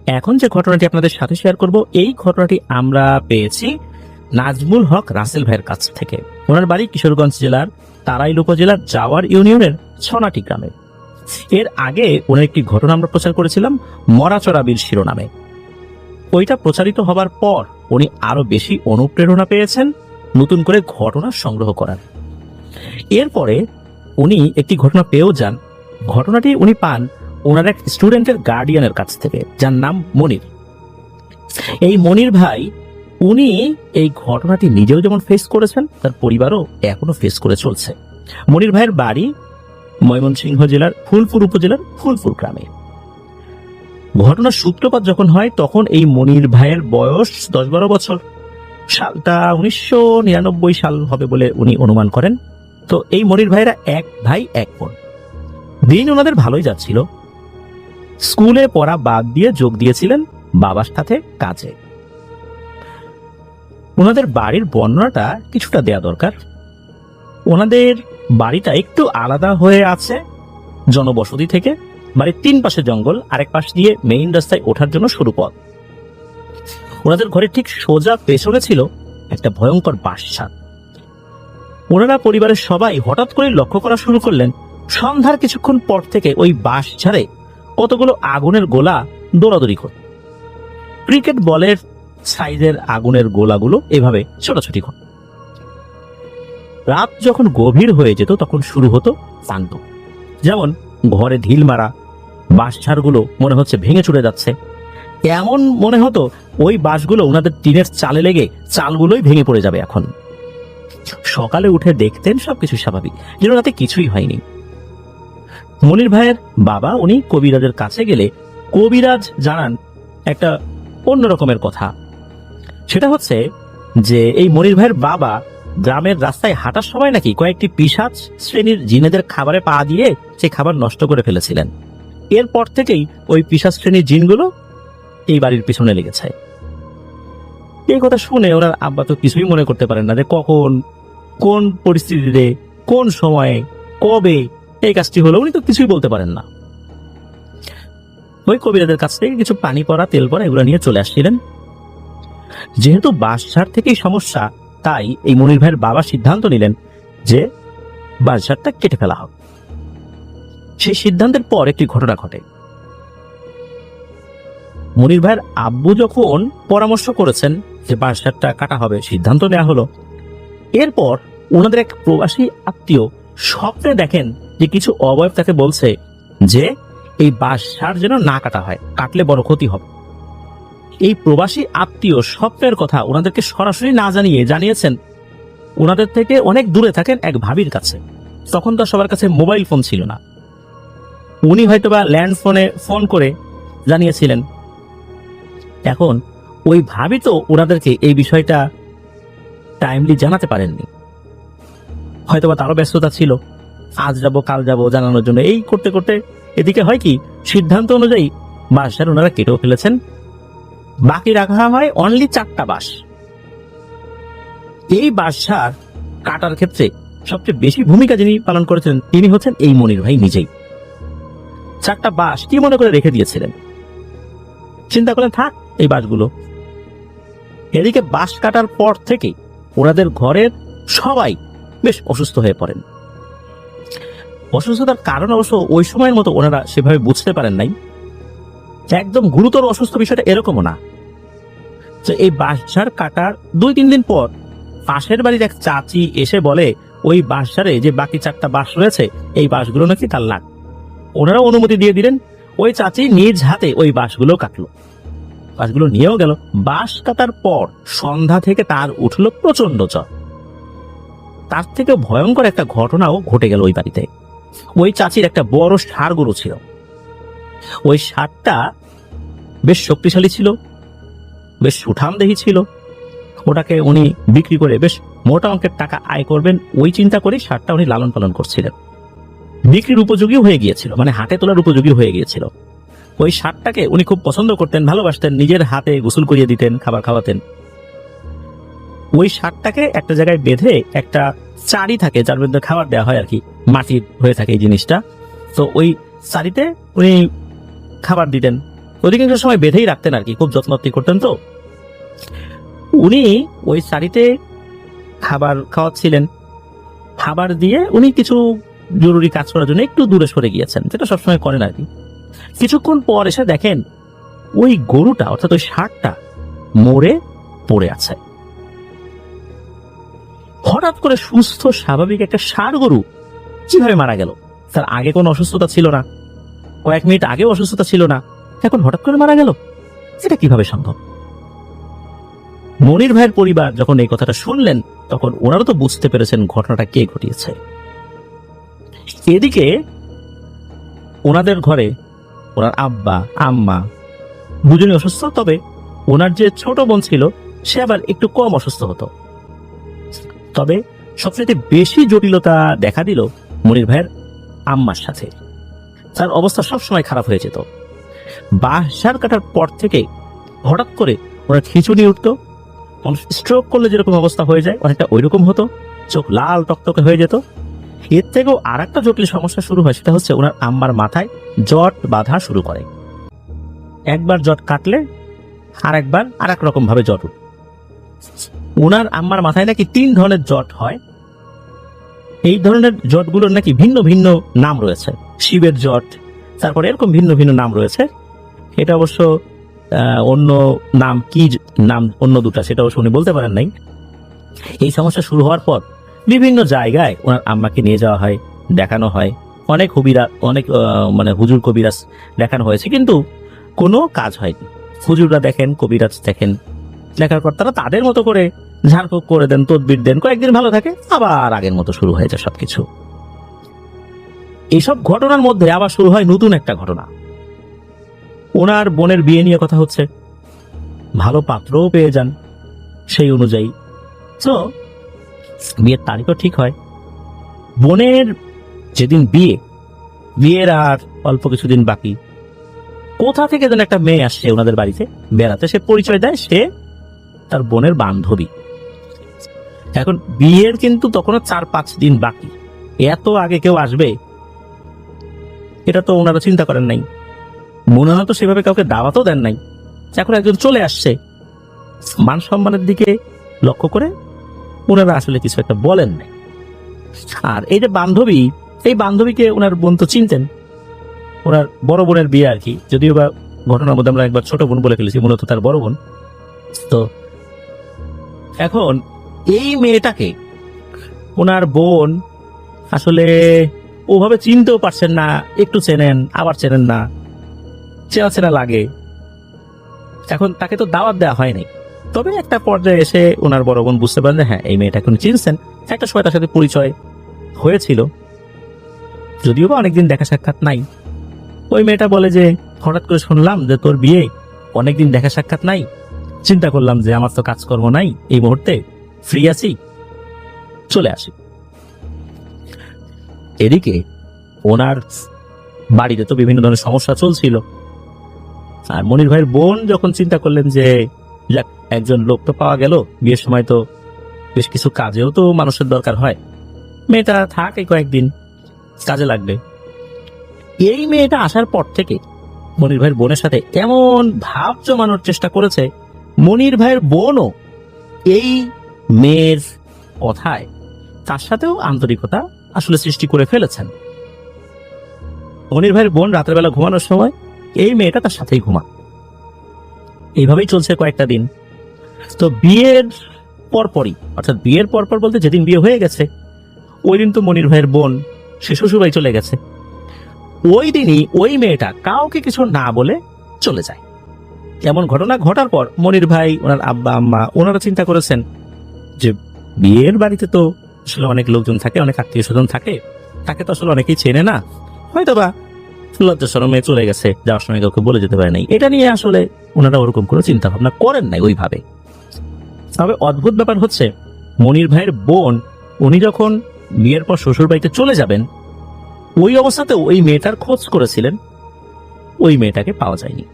এখন যে ঘটনাটি আপনাদের সাথে শেয়ার করব, এই ঘটনাটি আমরা পেয়েছি নাজমুল হক রাসেল ভাইয়ের কাছ থেকে। ওনার বাড়ি কিশোরগঞ্জ জেলার তারাইল উপজেলার জাওয়ার ইউনিয়নের ছনাটি গ্রামে। এর আগে ওনার একটি ঘটনা আমরা প্রচার করেছিলাম মরাচরা বীর শিরোনামে। ওইটা প্রচারিত হবার পর উনি আরো বেশি অনুপ্রেরণা পেয়েছেন নতুন করে ঘটনা সংগ্রহ করার। এরপরে উনি একটি ঘটনা পেয়েও যান। ঘটনাটি উনি পান ওনার এক স্টুডেন্টের গার্ডিয়ানের কাছ থেকে, যার নাম মনির। এই মনির ভাই উনি এই ঘটনাটি নিজেও যেমন ফেস করেছেন, তার পরিবারও এখনো ফেস করে চলছে। মনির ভাইয়ের বাড়ি ময়মনসিংহ জেলার ফুলপুর উপজেলার ফুলপুর গ্রামে। ঘটনার সূত্রপাত যখন হয় তখন এই মনির ভাইয়ের বয়স 10-12 বছর। সালটা 1999 সাল হবে বলে উনি অনুমান করেন। তো এই মনির ভাইয়েরা এক ভাই এক বোন। দিন ওনাদের ভালোই যাচ্ছিল। স্কুলে পড়া বাদ দিয়ে যোগ দিয়েছিলেন বাবার সাথে কাজে। ওনাদের বাড়ির বর্ণনাটা কিছুটা দেয়া দরকার। ওনাদের বাড়িটা একটু আলাদা হয়ে আছে জনবসতি থেকে। বাড়ির 3 পাশে জঙ্গল, আরেক পাশ দিয়ে মেইন রাস্তায় ওঠার জন্য সরু পথ। ওনাদের ঘরের ঠিক সোজা পেছনে ছিল একটা ভয়ঙ্কর বাঁশঝাড়। ওনারা পরিবারের সবাই হঠাৎ করে লক্ষ্য করা শুরু করলেন সন্ধ্যার কিছুক্ষণ পর থেকে ওই বাঁশঝাড়ে কতগুলো আগুনের গোলা দৌড়াদৌড়ি করে। ক্রিকেট বলের সাইজের আগুনের গোলাগুলো এভাবে ছোটাছুটি করে। রাত যখন গভীর হয়ে যেত তখন শুরু হতো তাণ্ডব। যেমন ঘরে ঢিল মারা, বাঁশঝাড়গুলো মনে হচ্ছে ভেঙে চুরে যাচ্ছে। এমন মনে হতো ওই বাঁশগুলো ওনাদের টিনের চালে লেগে চালগুলোই ভেঙে পড়ে যাবে এখন। সকালে উঠে দেখতেন সবকিছু স্বাভাবিক, যেন রাতে কিছুই হয়নি। মনির ভাইয়ের বাবা উনি কবিরাজের কাছে গেলে কবিরাজ জানান একটা অন্য রকমের কথা। সেটা হচ্ছে যে এই মনির ভাইয়ের বাবা গ্রামের রাস্তায় হাঁটার সময় নাকি কয়েকটি পিশাচ শ্রেণীর জিনেদের খাবারে পা দিয়ে সেই খাবার নষ্ট করে ফেলেছিলেন। এরপর থেকেই ওই পিশাচ শ্রেণীর জিনগুলো এই বাড়ির পিছনে লেগেছে। এই কথা শুনে ওনার আব্বা তো কিছুই মনে করতে পারেন না যে কখন, কোন পরিস্থিতিতে, কোন সময়ে, কবে এই কাজটি হলো। উনি তো কিছুই বলতে পারেন না। ওই কবিরাজের কাছ থেকে কিছু পানি পড়া, তেল পড়া এগুলো নিয়ে চলে আসছিলেন। যেহেতু বাঁশঝাড় থেকেই সমস্যা, তাই এই মনির ভাইয়ের বাবা সিদ্ধান্ত নিলেন যে বাঁশঝাড়টা কেটে ফেলা হবে। সেই সিদ্ধান্তের পর একটি ঘটনা ঘটে। মনির ভাইয়ের আব্বু যখন পরামর্শ করেছেন যে বাঁশঝাড়টা কাটা হবে, সিদ্ধান্ত নেওয়া হলো। এরপর ওনাদের এক প্রবাসী আত্মীয় স্বপ্নে দেখেন যে কিছু অবয়ব তাকে বলছে যে এই বাঁশঝাড় যেন না কাটা হয়, কাটলে বড় ক্ষতি হবে। এই প্রবাসী আত্মীয় স্বপ্নের কথা ওনাদেরকে সরাসরি না জানিয়ে জানিয়েছেন ওনাদের থেকে অনেক দূরে থাকেন এক ভাবির কাছে। তখন তো সবার কাছে মোবাইল ফোন ছিল না। উনি হয়তোবা ল্যান্ড ফোনে ফোন করে জানিয়েছিলেন। এখন ওই ভাবি তো ওনাদেরকে এই বিষয়টা টাইমলি জানাতে পারেননি। হয়তোবা তারও ব্যস্ততা ছিল, আজ যাব কাল যাব জানানোর জন্য। এই করতে করতে এদিকে হয় কি, সিদ্ধান্ত অনুযায়ী বাঁশঝাড় ওনারা কেটেও ফেলেছেন। বাকি রাখা হয় অনলি 4টা বাঁশ। এই বাঁশঝাড় কাটার ক্ষেত্রে সবচেয়ে বেশি ভূমিকা যিনি পালন করেছেন তিনি হচ্ছেন এই মনির ভাই নিজেই। 4টা বাঁশ কি মনে করে রেখে দিয়েছিলেন। চিন্তা করলেন থাক এই বাঁশগুলো। এদিকে বাঁশ কাটার পর থেকে ওনাদের ঘরের সবাই বেশ অসুস্থ হয়ে পড়েন। অসুস্থতার কারণ অবশ্য ওই সময়ের মতো ওনারা সেভাবে বুঝতে পারেন নাই। একদম গুরুতর অসুস্থ বিষয়টা এরকমও না। তো এই বাঁশঝাড় কাটার 2-3 দিন পর পাশের বাড়ির এক চাচি এসে বলে ওই বাঁশঝাড়ে যে বাকি 4টা বাঁশ রয়েছে এই বাঁশগুলো নাকি তার লাগ। ওনারা অনুমতি দিয়ে দিলেন। ওই চাচি নিজ হাতে ওই বাঁশগুলো কাটলো, বাঁশগুলো নিয়েও গেল। বাঁশ কাটার পর সন্ধ্যা থেকে তার উঠলো প্রচন্ড জ্বর। তার থেকে ভয়ঙ্কর একটা ঘটনাও ঘটে গেল ওই বাড়িতে। ওই চাচির একটা বড় ষাঁড় গরু ছিল। ওই ষাঁড়টা বেশ শক্তিশালী ছিল, বেশ সুঠামদেহী ছিল। ওটাকে উনি বিক্রি করে বেশ মোটা অঙ্কের টাকা আয় করবেন ওই চিন্তা করে ষাঁড়টা উনি লালন পালন করছিলেন। বিক্রির উপযোগী হয়ে গিয়েছিল, মানে হাটে তোলার উপযোগী হয়ে গিয়েছিল। ওই ষাঁড়টাকে উনি খুব পছন্দ করতেন, ভালোবাসতেন, নিজের হাতে গোসল করিয়ে দিতেন, খাবার খাওয়াতেন। ওই ষাঁড়টাকে একটা জায়গায় বেঁধে একটা চারি থাকে যার মধ্যে খাবার দেওয়া হয় আর কি, মাটির হয়ে থাকে এই জিনিসটা। তো ওই চারিতে উনি খাবার দিতেন, অধিকাংশ সময় বেঁধেই রাখতেন আর কি, খুব যত্নআত্তি করতেন। তো উনি ওই শাড়িতে খাবার খাওয়াচ্ছিলেন, খাবার দিয়ে উনি কিছু জরুরি কাজ করার জন্য একটু দূরে সরে গিয়েছেন, যেটা সবসময় করেন আর কি। কিছুক্ষণ পর এসে দেখেন ওই গরুটা অর্থাৎ ওই ষাঁড়টা মরে পড়ে আছে। হঠাৎ করে সুস্থ স্বাভাবিক একটা ষাঁড় গরু কিভাবে মারা গেল? তার আগে কোনো অসুস্থতা ছিল না, কয়েক মিনিট আগেও অসুস্থতা ছিল না, এখন হঠাৎ করে মারা গেল, এটা কিভাবে সম্ভব? মনির ভাইয়ের পরিবার যখন এই কথাটা শুনলেন তখন ওনারা তো বুঝতে পেরেছেন ঘটনাটা কে ঘটিয়েছে। এদিকে ওনাদের ঘরে ওনার আব্বা আম্মা দুজনই অসুস্থ, তবে ওনার যে ছোট বোন ছিল সে আবার একটু কম অসুস্থ হতো। তবে সবচেয়ে বেশি জটিলতা দেখা দিল মনির ভাইয়ের আম্মার সাথে। তার অবস্থা সবসময় খারাপ হয়ে যেত। বাঁশঝাড় কাটার পর থেকে হঠাৎ করে ওনার খিঁচুনি উঠতো, স্ট্রোক করলে যেরকম অবস্থা হয়ে যায় অনেকটা ওইরকম হতো, চোখ লাল টকটকে হয়ে যেত। এর থেকেও আর একটা জটিল সমস্যা শুরু হয়, সেটা হচ্ছে ওনার আম্মার মাথায় জট বাঁধা শুরু করে। একবার জট কাটলে আর একবার আর এক রকম ভাবে জট উঠে। ওনার আম্মার মাথায় নাকি 3 ধরনের জট হয়। এই ধরনের জটগুলোর নাকি ভিন্ন ভিন্ন নাম রয়েছে, শিবের জট, তারপরে এরকম ভিন্ন ভিন্ন নাম রয়েছে। এটা অবশ্য অন্য নাম কি নাম অন্য দুটা সেটা অবশ্য উনি বলতে পারেন নাই। এই সমস্যা শুরু হওয়ার পর বিভিন্ন জায়গায় ওনার আম্মাকে নিয়ে যাওয়া হয়, দেখানো হয়, অনেক মানে হুজুর কবিরাজ দেখানো হয়েছে, কিন্তু কোনো কাজ হয়নি। হুজুররা দেখেন, কবিরাজ দেখেন, দেখার পর তারা তাদের মতো করে ঝাড়ফুঁক করে দেন, তদবির দেন, কয়েকদিন ভালো থাকে, আবার আগের মতো শুরু হয়ে যায় সবকিছু। এইসব ঘটনার মধ্যে আবার শুরু হয় নতুন একটা ঘটনা। ওনার বোনের বিয়ে নিয়ে কথা হচ্ছে, ভালো পাত্রও পেয়ে যান সেই অনুযায়ী। তো বিয়ের তারিখও ঠিক হয়। বোনের যেদিন বিয়ের আর অল্প কিছুদিন বাকি, কোথা থেকে যেন একটা মেয়ে আসছে ওনাদের বাড়িতে বেড়াতে। সে পরিচয় দেয় সে তার বোনের বান্ধবী। এখন বিয়ের কিন্তু তখনও 4-5 দিন বাকি, এত আগে কেউ আসবে এটা তো ওনারা চিন্তা করেন নাই। ওনারা তো সেভাবে কাউকে দাওয়াতও দেন নাই। এখন একজন চলে আসছে, মান সম্মানের দিকে লক্ষ্য করে ওনারা আসলে কিছু একটা বলেন নাই। আর এই যে বান্ধবী, এই বান্ধবীকে ওনার বোন তো চিনতেন, ওনার বড় বোনের বিয়ে আর কি, যদিও বা ঘটনার মধ্যে আমরা একবার ছোট বোন বলে ফেলেছি, মূলত তার বড় বোন। তো এখন এই মেয়েটাকে ওনার বোন আসলে ওভাবে চিনতেও পারছেন না, একটু চেনেন আবার চেনেন না, চেনা চেনা লাগে। এখন তাকে তো দাওয়াত দেওয়া হয়নি, তবে একটা পর্যায়ে এসে ওনার বড় বোন বুঝতে পারেন যে হ্যাঁ এই মেয়েটাকে উনি চিনছেন, একটা সময় তার সাথে পরিচয় হয়েছিল, যদিও বা অনেকদিন দেখা সাক্ষাৎ নাই। ওই মেয়েটা বলে যে হঠাৎ করে শুনলাম যে তোর বিয়ে, অনেকদিন দেখা সাক্ষাৎ নাই, চিন্তা করলাম যে আমার তো কাজকর্ম নাই, এই মুহূর্তে ফ্রি আছি, চলে আসি। এদিকে ওনার বাড়িতে তো বিভিন্ন ধরনের সমস্যা চলছিল, আর মনির ভাইয়ের বোন যখন চিন্তা করলেন যে যাক একজন লোক তো পাওয়া গেল, বিয়ের সময় তো বেশ কিছু কাজেও তো মানুষের দরকার হয়, মেয়েটা থাক এই কয়েকদিন, কাজে লাগবে। এই মেয়েটা আসার পর থেকে মনির ভাইয়ের বোনের সাথে এমন ভাব জমানোর চেষ্টা করেছে, মনির ভাইয়ের বোনও এই মেয়ের কথায় তার সাথেও আন্তরিকতা আসলে সৃষ্টি করে ফেলেছেন। মনির ভাইয়ের বোন রাতের বেলা ঘুমানোর সময় এই মেয়েটা তার সাথেই ঘুমা। এইভাবেই চলছে কয়েকটা দিন। তো বিয়ের পরপরই, অর্থাৎ বিয়ের পরপর বলতে যেদিন বিয়ে হয়ে গেছে ওই দিন তো মনির ভাইয়ের বোন সে শ্বশুরবাড়ি চলে গেছে। ওই দিনই ওই মেয়েটা কাউকে কিছু না বলে চলে যায়। এমন ঘটনা ঘটার পর মনির ভাই, ওনার আব্বা আম্মা ওনারা চিন্তা করেছেন যে বিয়ের বাড়িতে তো আসলে অনেক লোকজন থাকে, অনেক আত্মীয় স্বজন থাকে, তাকে তো আসলে অনেকেই চেনে না, হয়তোবা লজ্জা শরমে চলে গেছে, যাওয়ার সময় কাউকে বলে যেতে পারে নাই। এটা নিয়ে আসলে ওনারা ওরকম কোনো চিন্তা ভাবনা করেন নাই ওইভাবে। তবে অদ্ভুত ব্যাপার হচ্ছে মনির ভাইয়ের বোন উনি যখন বিয়ের পর শ্বশুর বাড়িতে চলে যাবেন ওই অবস্থাতে ওই মেয়েটার খোঁজ করেছিলেন, ওই মেয়েটাকে পাওয়া যায়নি।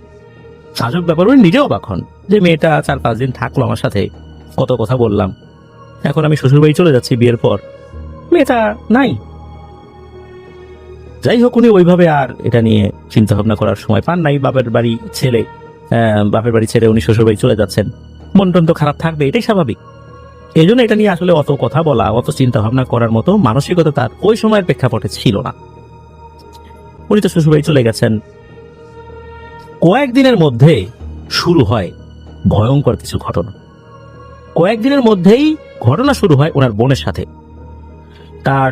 আজব ব্যাপার, উনি নিজেও অবাক হন যে মেয়েটা 4-5 দিন থাকলো আমার সাথে, কত কথা বললাম, এখন আমি শ্বশুর বাড়ি চলে যাচ্ছি বিয়ের পর, মেয়েটা নাই। যাই হোক, উনি ওইভাবে আর এটা নিয়ে চিন্তা ভাবনা করার সময় পান নাই। বাপের বাড়ি ছেড়ে উনি শ্বশুর বাড়ি চলে যাচ্ছেন, মন টন তো খারাপ থাকবে, এটাই স্বাভাবিক। এই জন্য এটা নিয়ে আসলে অত কথা বলা, অত চিন্তা ভাবনা করার মতো মানসিকতা তার ওই সময়ের প্রেক্ষাপটে ছিল না। উনি তো শ্বশুর বাড়ি চলে গেছেন। কয়েকদিনের মধ্যে শুরু হয় ভয়ঙ্কর কিছু ঘটনা। কয়েকদিনের মধ্যেই ঘটনা শুরু হয় ওনার বোনের সাথে। তার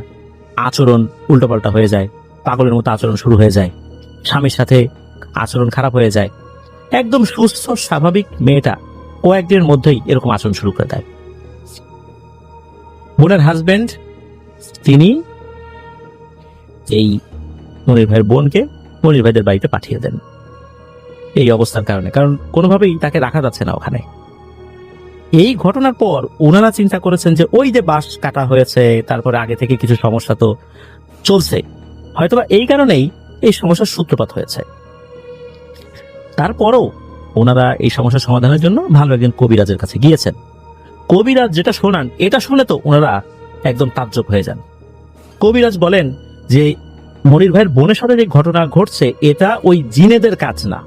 আচরণ উল্টোপাল্টা হয়ে যায়, পাগলের মতো আচরণ শুরু হয়ে যায়, স্বামীর সাথে আচরণ খারাপ হয়ে যায়। একদম সুস্থ স্বাভাবিক মেয়েটা কয়েকদিনের মধ্যেই এরকম আচরণ শুরু করে দেয়। বোনের হাজবেন্ড তিনি এই মনির ভাইয়ের বোনকে মনির ভাইদের বাড়িতে পাঠিয়ে দেন এই অবস্থার কারণে, কারণ কোনোভাবেই তাকে রাখা যাচ্ছে না ওখানে। এই ঘটনার পর ওনারা চিন্তা করেছেন যে ওই যে বাঁশ কাটা হয়েছে, তারপরে আগে থেকে কিছু সমস্যা তো চলছে, হয়তোবা এই কারণেই এই সমস্যার সূত্রপাত হয়েছে। তারপরও ওনারা এই সমস্যার সমাধানের জন্য ভালো একজন কবিরাজের কাছে গিয়েছেন। কবিরাজ যেটা শোনান, এটা শুনে তো ওনারা একদম তাজ্জব হয়ে যান। কবিরাজ বলেন যে মনির ভাইয়ের বোনের সাথে যে ঘটনা ঘটছে, এটা ওই জিনেদের কাজ না,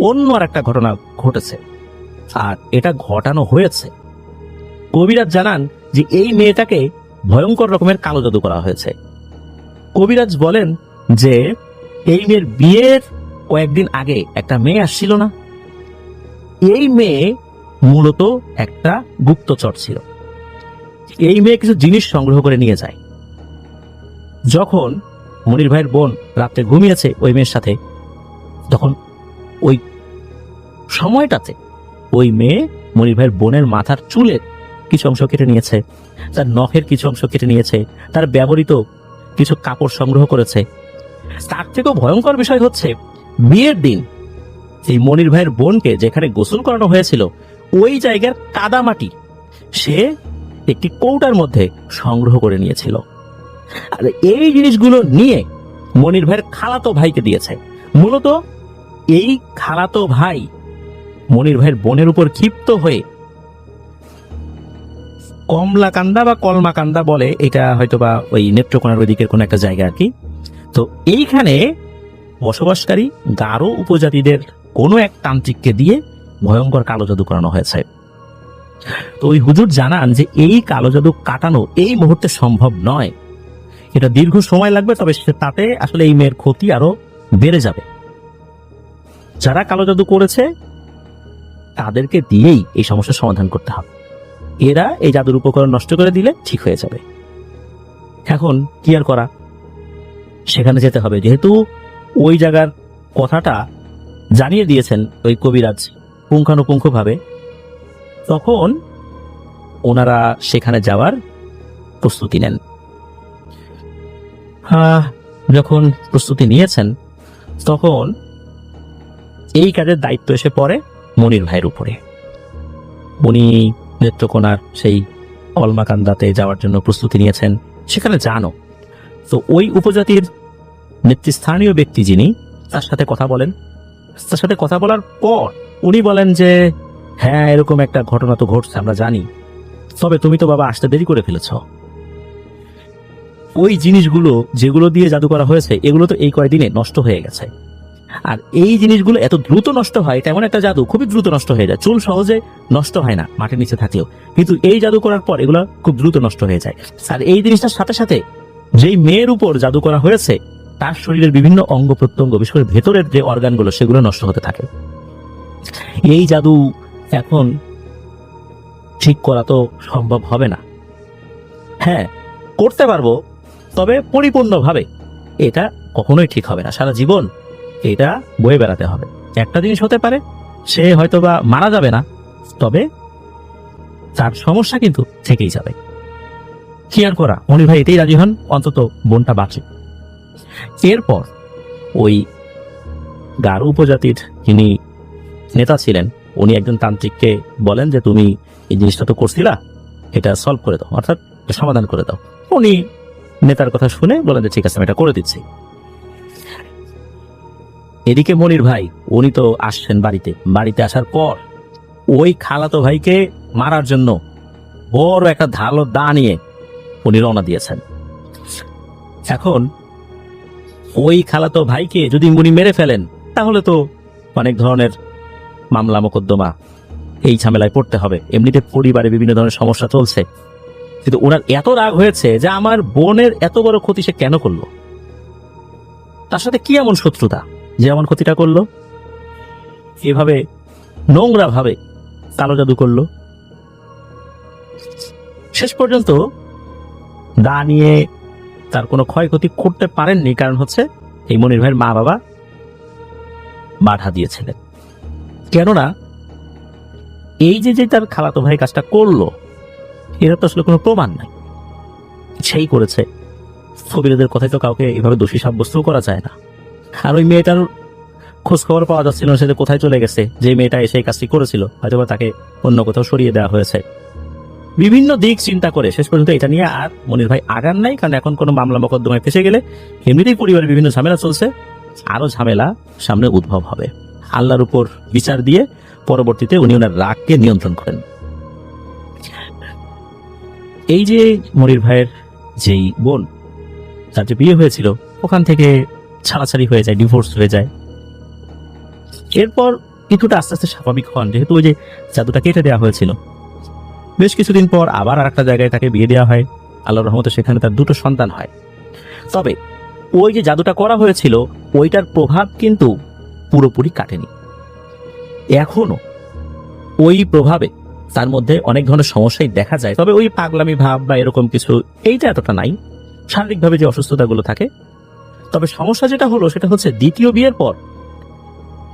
অন্য আর একটা ঘটনা ঘটেছে, আর এটা ঘটানো হয়েছে। কবিরাজ জানান যে এই মেয়েটাকে ভয়ঙ্কর রকমের কালো জাদু করা হয়েছে। কবিরাজ বলেন যে এই মেয়ের বিয়ের কয়েকদিন আগে একটা মেয়ে আসছিল না, এই মেয়ে মূলত একটা গুপ্তচর ছিল। এই মেয়ে কিছু জিনিস সংগ্রহ করে নিয়ে যায়। যখন মনির ভাইয়ের বোন রাতে ঘুমিয়েছে ওই মেয়ের সাথে, তখন ওই সময়টাতে ওই মেয়ে মনির ভাইয়ের বোনের মাথার চুলের কিছু অংশ কেটে নিয়েছে, তার নখের কিছু অংশ কেটে নিয়েছে, তার ব্যবহৃত কিছু কাপড় সংগ্রহ করেছে। তার থেকেও ভয়ঙ্কর বিষয় হচ্ছে, বিয়ের দিন এই মনির ভাইয়ের বোনকে যেখানে গোসল করানো হয়েছিল ওই জায়গার কাদামাটি সে একটি কৌটার মধ্যে সংগ্রহ করে নিয়েছিল। আর এই জিনিসগুলো নিয়ে মনির ভাইয়ের খালাতো ভাইকে দিয়েছে। মূলত এই খালাতো ভাই মনির ভাইয়ের বোনের উপর ক্ষিপ্ত হয়ে কমলাকান্দা বা কলমাকান্দা বলে, এটা হয়তোবা ওই নেত্রকোনার ওই দিকের কোন একটা জায়গা আর কি। তো এইখানে বসবাসকারী গারো উপজাতিদের কোনো এক তান্ত্রিককে দিয়ে ভয়ঙ্কর কালো জাদু করানো হয়েছে। তো ওই হুজুর জানান যে এই কালো জাদু কাটানো এই মুহূর্তে সম্ভব নয়, এটা দীর্ঘ সময় লাগবে, তবে তাতে আসলে এই মেয়ের ক্ষতি আরো বেড়ে যাবে। যারা কালো জাদু করেছে তাদেরকে দিয়েই এই সমস্যার সমাধান করতে হবে, এরা এই জাদুর উপকরণ নষ্ট করে দিলে ঠিক হয়ে যাবে। এখন কি আর করা, সেখানে যেতে হবে। যেহেতু ওই জায়গার কথাটা জানিয়ে দিয়েছেন ওই কবিরাজ পুঙ্খানুপুঙ্খভাবে, তখন ওনারা সেখানে যাওয়ার প্রস্তুতি নেন। যখন প্রস্তুতি নিয়েছেন, তখন এই কাজের দায়িত্ব এসে পড়ে মনির ভাইয়ের উপরে। উনি নেত্রকোনার সেই কলমাকান্দাতে যাওয়ার জন্য প্রস্তুতি নিয়েছেন। সেখানে জানো তো ওই উপজাতির নেতৃস্থানীয় ব্যক্তি যিনি, তার সাথে কথা বলেন। তার সাথে কথা বলার পর উনি বলেন যে হ্যাঁ, এরকম একটা ঘটনা তো ঘটছে, আমরা জানি, তবে তুমি তো বাবা আসতে দেরি করে ফেলেছ। ওই জিনিসগুলো যেগুলো দিয়ে জাদু করা হয়েছে এগুলো তো এই কয়েকদিনে নষ্ট হয়ে গেছে। আর এই জিনিসগুলো এত দ্রুত নষ্ট হয়, তেমন একটা জাদু খুবই দ্রুত নষ্ট হয়ে যায়। চুল সহজে নষ্ট হয় না মাটির নিচে থাকলেও, কিন্তু এই জাদু করার পর এগুলো খুব দ্রুত নষ্ট হয়ে যায়। আর এই জিনিসটার সাথে সাথে যেই মেয়ের উপর জাদু করা হয়েছে তার শরীরের বিভিন্ন অঙ্গ প্রত্যঙ্গ, বিশেষ করে ভেতরের যে অর্গানগুলো, সেগুলো নষ্ট হতে থাকে। এই জাদু এখন ঠিক করা তো সম্ভব হবে না। হ্যাঁ, করতে পারবো, তবে পরিপূর্ণভাবে এটা কখনোই ঠিক হবে না। সারা জীবন এটা বয়ে বেড়াতে হবে। একটা জিনিস হতে পারে, সে হয়তোবা মারা যাবে না, তবে তার সমস্যা কিন্তু থেকেই যাবে। কি আর করা, মনির ভাই এটাই রাজি হন, অন্তত বোনটা বাঁচে। এরপর ওই গারো উপজাতির যিনি নেতা ছিলেন, উনি একজন তান্ত্রিককে বলেন যে তুমি এই জিনিসটা তো করছিলা, এটা সলভ করে দাও, অর্থাৎ সমাধান করে দাও। উনি নেতার কথা শুনে বলেন যে ঠিক আছে, আমি এটা করে দিচ্ছি। এদিকে মনির ভাই উনি তো আসছেন বাড়িতে আসার পর ওই খালাতো ভাইকে মারার জন্য বড় একটা ধারালো দা নিয়ে উনি রওনা দিয়েছেন। এখন ওই খালাতো ভাইকে যদি উনি মেরে ফেলেন তাহলে তো অনেক ধরনের মামলা মোকদ্দমা এই ঝামেলায় পড়তে হবে। এমনিতে পরিবারে বিভিন্ন ধরনের সমস্যা চলছে, কিন্তু ওনার এত রাগ হয়েছে যে আমার বোনের এত বড় ক্ষতি সে কেন করলো, তার সাথে কি এমন শত্রুতা যে এমন ক্ষতিটা করলো, এভাবে নোংরা ভাবে কালো জাদু করলো। শেষ পর্যন্ত দা নিয়ে তার কোনো ক্ষয়ক্ষতি করতে পারেননি, কারণ হচ্ছে এই মনির ভাইয়ের মা বাবা বাধা দিয়েছিলেন। কেননা এই যে যে তার খালাতো ভাই কাজটা করলো এর তো আসলে কোনো প্রমাণ নাই, সেই করেছে। কবিরাজের কথায় তো কাউকে এভাবে দোষী সাব্যস্ত করা যায় না। আর ওই মেয়েটার খোঁজ খবর পাওয়া যাচ্ছিল না, সেটা কোথায় চলে গেছে, যে মেয়েটা এসে এই কাজটি করেছিল হয়তো তাকে অন্য কোথাও সরিয়ে দেওয়া হয়েছে। বিভিন্ন দিক চিন্তা করে শেষ পর্যন্ত এটা নিয়ে আর মনির ভাই আগান নাই, কারণ এখন কোনো মামলা মোকদ্দমায় ফেসে গেলে এমনিতেই পরিবারে বিভিন্ন ঝামেলা চলছে, আরো ঝামেলা সামনে উদ্ভব হবে। আল্লাহর উপর বিচার দিয়ে পরবর্তীতে উনি ওনার রাগকে নিয়ন্ত্রণ করেন। এই যে মনির ভাইয়ের যেই বোন, তার যে বিয়ে হয়েছিল ওখান থেকে ছাড়াছাড়ি হয়ে যায়, ডিভোর্স হয়ে যায়। এরপর কিছুটা আস্তে আস্তে স্বাভাবিক হন, যেহেতু ওই যে জাদুটা কেটে দেওয়া হয়েছিল। বেশ কিছুদিন পর আবার আরেকটা জায়গায় তাকে বিয়ে দেওয়া হয়, আল্লাহর রহমতে সেখানে তার 2টো সন্তান হয়। তবে ওই যে জাদুটা করা হয়েছিল ওইটার প্রভাব কিন্তু পুরোপুরি কাটেনি, এখনো ওই প্রভাবে তার মধ্যে অনেক ধরনের সমস্যাই দেখা যায়। তবে ওই পাগলামি ভাব বা এরকম কিছু এইটা এতটা নাই, শারীরিকভাবে যে অসুস্থতাগুলো থাকে। তবে সমস্যা যেটা হলো সেটা হচ্ছে দ্বিতীয় বিয়ের পর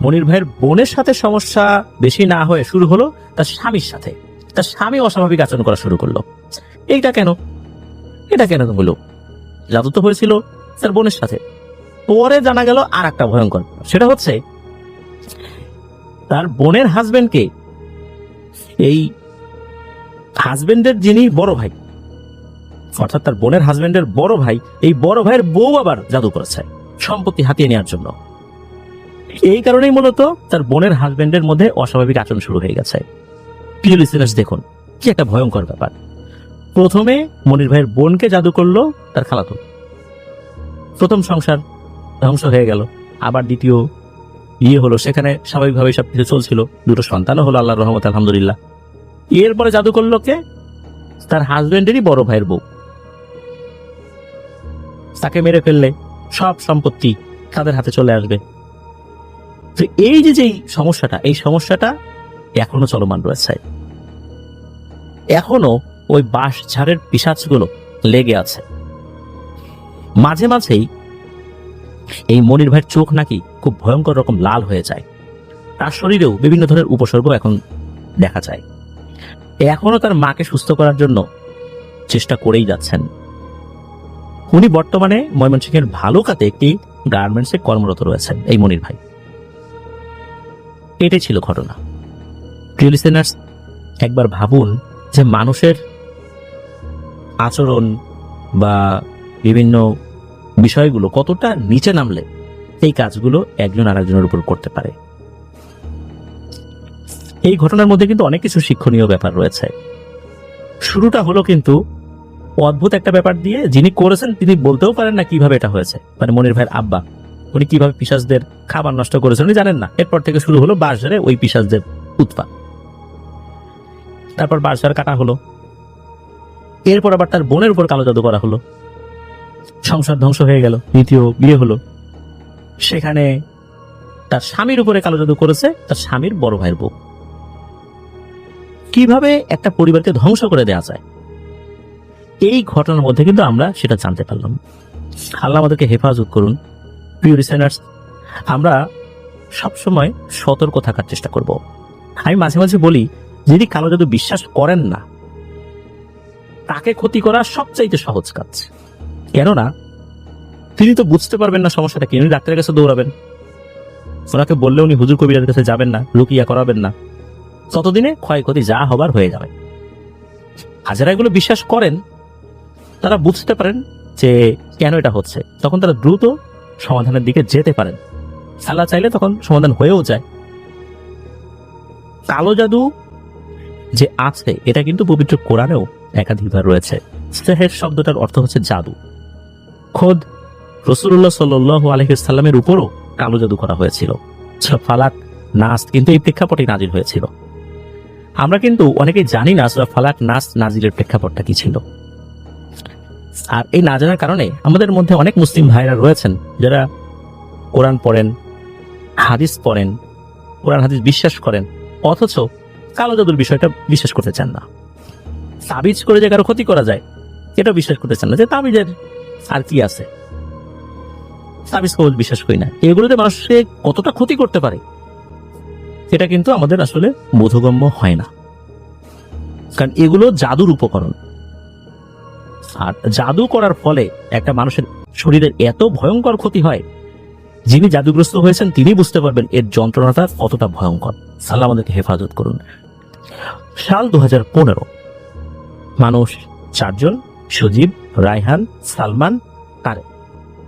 মনির ভাইয়ের বোনের সাথে সমস্যা বেশি না হয়ে শুরু হলো তার স্বামীর সাথে। তার স্বামী অস্বাভাবিক আচরণ করা শুরু করলো। এইটা কেন, এটা কেন হলো? জাদু তো হয়েছিল তার বোনের সাথে। পরে জানা গেল আর একটা ভয়ঙ্কর, সেটা হচ্ছে তার বোনের হাজবেন্ডকে, এই হাজবেন্ডের যিনি বড় ভাই, অর্থাৎ তার বোনের হাজবেন্ডের বড় ভাই, এই বড় ভাইয়ের বউ আবার জাদু করেছে সম্পত্তি হাতিয়ে নেওয়ার জন্য। এই কারণেই মূলত তার বোনের হাজবেন্ডের মধ্যে অস্বাভাবিক আচরণ শুরু হয়ে গেছে। প্রিয় লিসেনার্স, দেখুন কি একটা ভয়ঙ্কর ব্যাপার। প্রথমে মনির ভাইয়ের বোনকে জাদু করলো তার খালাতো, প্রথম সংসার ধ্বংস হয়ে গেল। আবার দ্বিতীয় বিয়ে হলো, সেখানে স্বাভাবিকভাবে সবকিছু চলছিল, 2টো সন্তানও হলো আল্লাহর রহমতে আলহামদুলিল্লাহ। এরপরে জাদু করলো কে? তার হাজবেন্ডেরই বড় ভাইয়ের বউ। তাকে মেরে ফেললে সব সম্পত্তি তাদের হাতে চলে আসবে। তো এই যে সমস্যাটা, এই সমস্যাটা এখনো চলমান রয়েছে। এখনো ওই বাঁশ ঝাড়ের পিশাচগুলো লেগে আছে। মাঝে মাঝেই এই মনির ভাইয়ের চোখ নাকি খুব ভয়ঙ্কর রকম লাল হয়ে যায়। তার শরীরেও বিভিন্ন ধরনের উপসর্গ এখন দেখা যায়। এখনো তার মাকে সুস্থ করার জন্য চেষ্টা করেই যাচ্ছেন। উনি বর্তমানে ময়মনসিংহের ভালুকাতে একটি গার্মেন্টসে কর্মরত রয়েছেন এই মনির ভাই। এটাই ছিল ঘটনা। প্রিয় লিসেনার্স, একবার ভাবুন যে মানুষের আচরণ বা বিভিন্ন বিষয়গুলো কতটা নিচে নামলে এই কাজগুলো একজন আরেকজনের উপর করতে পারে। এই ঘটনার মধ্যে কিন্তু অনেক কিছু শিক্ষণীয় ব্যাপার রয়েছে। শুরুটা হলো কিন্তু অদ্ভুত একটা ব্যাপার দিয়ে, যিনি করেছেন তিনি বলতেও পারেন না কিভাবে এটা হয়েছে। মানে মনির ভাইয়ের আব্বা, উনি কিভাবে পিশাচদের খাবার নষ্ট করেছেন উনি জানেন না। এরপর থেকে শুরু হলো বাঁশঝাড়ে ওই পিশাচদের উৎপাত। তারপর বাঁশঝাড় কাটা হলো, এরপর আবার তার বোনের উপর কালো জাদু করা হলো, সংসার ধ্বংস হয়ে গেল। দ্বিতীয় বিয়ে হলো, সেখানে তার স্বামীর উপরে কালো জাদু করেছে তার স্বামীর বড় ভাইয়ের বউ। কিভাবে একটা পরিবারকে ধ্বংস করে দেওয়া যায়, এই ঘটনার মধ্যে কিন্তু আমরা সেটা জানতে পারলাম। আল্লাহ আমাদেরকে হেফাজত করুন। প্রিয় লিসেনার্স, আমরা সবসময় সতর্ক থাকার চেষ্টা করব। আমি মাঝে মাঝে বলি, যিনি কালো জাদু বিশ্বাস করেন না তাকে ক্ষতি করা সবচাইতে সহজ কাজ। কেননা তিনি তো বুঝতে পারবেন না সমস্যাটা কি, উনি ডাক্তারের কাছে দৌড়াবেন। ওনাকে বললে উনি হুজুর কবিরাজের কাছে যাবেন না, রুকিয়া করাবেন না, ততদিনে ক্ষয়ক্ষতি যা হবার হয়ে যাবে। আর যারা এগুলো বিশ্বাস করেন তারা বুঝতে পারেন যে কেন এটা হচ্ছে, তখন তারা দ্রুত সমাধানের দিকে যেতে পারেন। আল্লাহ চাইলে তখন সমাধান হয়েও যায়। কালো জাদু যে আছে এটা কিন্তু পবিত্র কোরআনেও একাধিকবার রয়েছে। সেহের শব্দটার অর্থ হচ্ছে জাদু। খোদ রাসূলুল্লাহ সাল্লাল্লাহু আলাইহি ওয়াসাল্লামের উপরও কালো জাদু করা হয়েছিল। সূরা ফালাক, নাস কিন্তু এই প্রেক্ষাপটে নাজিল হয়েছিল। আমরা কিন্তু অনেকেই জানি না সূরা ফালাক, নাস নাজিলের প্রেক্ষাপটটা কি ছিল। আর এই না জানার কারণে আমাদের মধ্যে অনেক মুসলিম ভাইরা রয়েছেন যারা কোরআন পড়েন, হাদিস পড়েন, কোরআন হাদিস বিশ্বাস করেন, অথচ কালো জাদুর বিষয়টা বিশ্বাস করতে চান না। তাবিজ করে যে কারো ক্ষতি করা যায় এটা বিশ্বাস করতে চান না, যে তাবিজের আর কি আছে, তাবিজ কবজ বিশ্বাস করি না। এগুলোতে মানুষকে কতটা ক্ষতি করতে পারে এটা কিন্তু আমাদের আসলে বোধগম্য হয় না, কারণ এগুলো জাদুর উপকরণ। আর জাদু করার ফলে একটা মানুষের শরীরের এত ভয়ঙ্কর ক্ষতি হয়, যিনি জাদুগ্রস্ত হয়েছেন তিনি বুঝতে পারবেন এর যন্ত্রণাটা কতটা ভয়ঙ্কর। আল্লাহ আমাদেরকে হেফাজত করুন। সাল 2015, মানুষ 4 জন, সজীব, রায়হান, সালমান, তারেক,